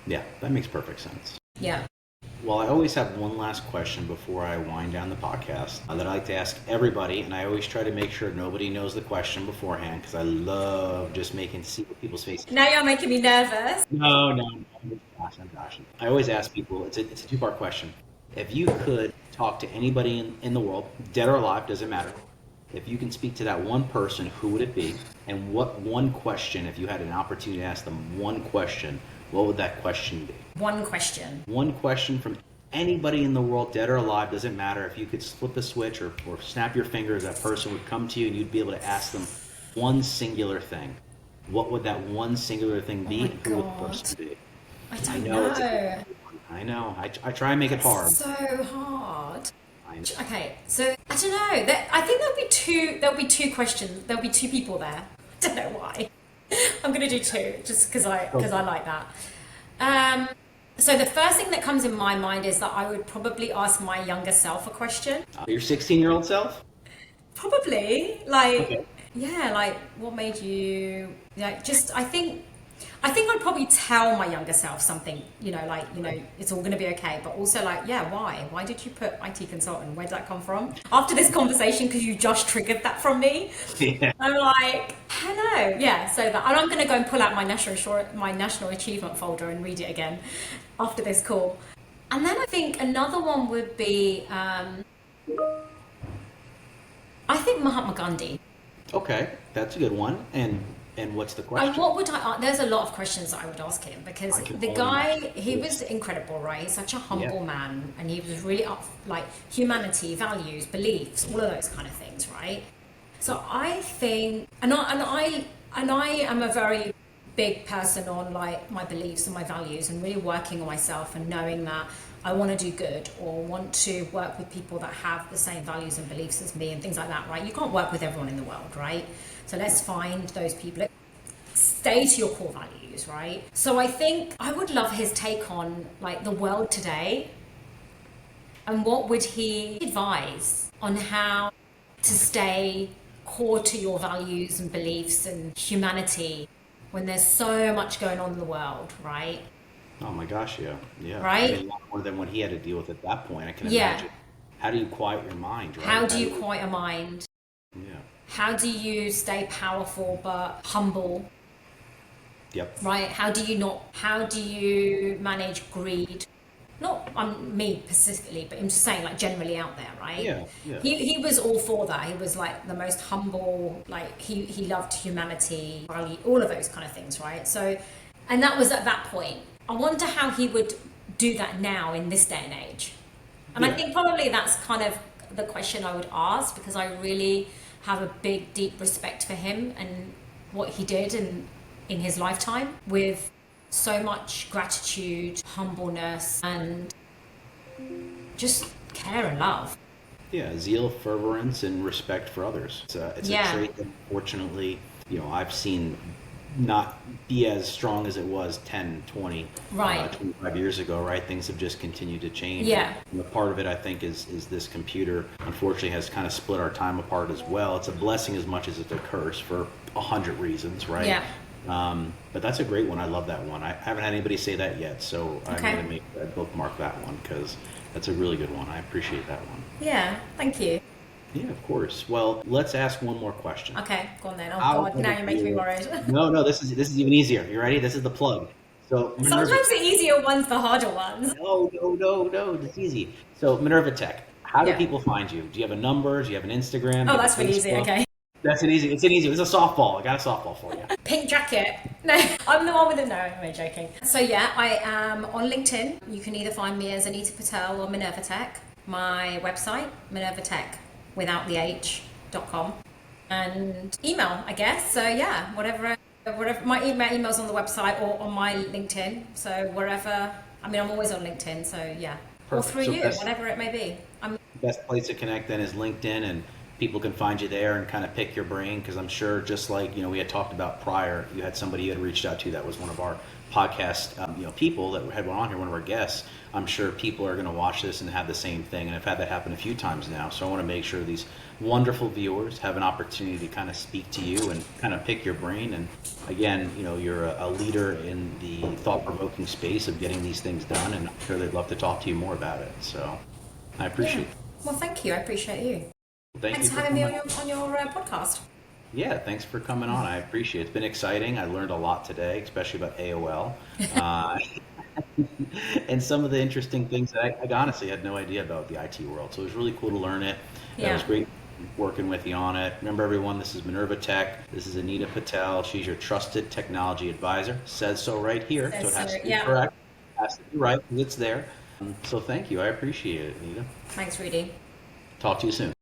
B: Yeah, that makes perfect sense.
C: Yeah.
B: Well, I always have one last question before I wind down the podcast that I like to ask everybody, and I always try to make sure nobody knows the question beforehand, because I love just see what people's faces.
C: Now you're making me nervous.
B: No, I'm joshing. I always ask people, it's a two-part question. If you could talk to anybody in the world, dead or alive, doesn't matter. If you can speak to that one person, who would it be? And what one question, if you had an opportunity to ask them one question, what would that question be?
C: One question.
B: One question from anybody in the world, dead or alive, doesn't matter. If you could flip a switch or snap your fingers, that person would come to you and you'd be able to ask them one singular thing. What would that one singular thing be?
C: Oh,
B: who would the person be?
C: I don't know.
B: I know. I try and make it hard.
C: So hard.
B: I know.
C: Okay, so I don't know. I think there'll be two questions. There'll be two people there. I don't know why. I'm gonna do two, just because I like that. So the first thing that comes in my mind is that I would probably ask my younger self a question.
B: Your 16-year-old self?
C: Probably, what made you, I think I'd probably tell my younger self something, it's all going to be okay. But also why? Why did you put IT consultant? Where did that come from? After this conversation, because you just triggered that from me. Yeah. I'm like, hello. Yeah, so that, and I'm going to go and pull out my national achievement folder and read it again after this call. And then I think another one would be, I think Mahatma Gandhi.
B: Okay, that's a good one. And what's the question?
C: And what would there's a lot of questions that I would ask him, because the guy, he was incredible, right? He's such a humble man, and he was really up, humanity, values, beliefs, all of those kind of things, right? So I think, and I am a very big person on my beliefs and my values, and really working on myself and knowing that I want to do good or want to work with people that have the same values and beliefs as me and things like that, right? You can't work with everyone in the world, right? So let's find those people. Stay to your core values, right? So I think I would love his take on the world today, and what would he advise on how to stay core to your values and beliefs and humanity when there's so much going on in the world, right?
B: Oh my gosh, yeah.
C: Right?
B: I mean, a lot more than what he had to deal with at that point, I can imagine. How do you quiet your mind, right?
C: How do you quiet your mind?
B: Yeah.
C: How do you stay powerful but humble?
B: Yep.
C: Right? How do you manage greed? Not on me specifically, but I'm just saying generally out there, right?
B: Yeah.
C: He was all for that. He was the most humble, he loved humanity, all of those kind of things, right? So, and that was at that point. I wonder how he would do that now in this day and age. And I think probably that's kind of the question I would ask, because I really have a big, deep respect for him and what he did in his lifetime, with so much gratitude, humbleness, and just care and love.
B: Yeah, zeal, fervorance, and respect for others. It's a trait that, unfortunately, I've seen not be as strong as it was 10, 20, 25 years ago, right? Things have just continued to change.
C: Yeah.
B: And a part of it, I think, is this computer, unfortunately, has kind of split our time apart as well. It's a blessing as much as it's a curse for 100 reasons, right?
C: Yeah.
B: But that's a great one. I love that one. I haven't had anybody say that yet, so I'm going to bookmark that one, because that's a really good one. I appreciate that one.
C: Yeah, thank you.
B: Yeah, of course. Well, let's ask one more question.
C: Okay, go on then. Oh God, now you're making me worried.
B: No, this is even easier. You ready? This is the plug. So
C: sometimes the easier ones, the harder ones.
B: No, it's easy. So Minerva Tech, how do people find you? Do you have a number? Do you have an Instagram?
C: Oh, that's really easy. Okay.
B: It's an easy. It's a softball. I got a softball for you.
C: Pink jacket. No, I'm the one with the no. I'm joking. So yeah, I am on LinkedIn. You can either find me as Anita Patel or Minerva Tech. My website, Minerva Tech, without the h.com, and email, I guess. So yeah, whatever. My email's on the website or on my LinkedIn. So wherever. I mean, I'm always on LinkedIn. So yeah.
B: Perfect.
C: Or through you, whatever it may be.
B: best place to connect then is LinkedIn, and people can find you there and kind of pick your brain, because I'm sure, just like we had talked about prior, you had somebody you had reached out to that was one of our podcast people that had on here, one of our guests. I'm sure people are going to watch this and have the same thing, and I've had that happen a few times now. So I want to make sure these wonderful viewers have an opportunity to kind of speak to you and kind of pick your brain. And again, you're a leader in the thought-provoking space of getting these things done, and I'm sure they'd love to talk to you more about it. So I appreciate it.
C: Well, thank you. I appreciate you.
B: Thanks
C: for having me on your podcast.
B: Yeah, thanks for coming on. I appreciate it. It's been exciting. I learned a lot today, especially about AOL. And some of the interesting things that I honestly had no idea about the IT world. So it was really cool to learn it. It was great working with you on it. Remember, everyone, this is Minerva Tech. This is Anita Patel. She's your trusted technology advisor. Says so right here. So it has to be correct. It has to be right because it's there. So thank you. I appreciate it, Anita.
C: Thanks, Rudy.
B: Talk to you soon.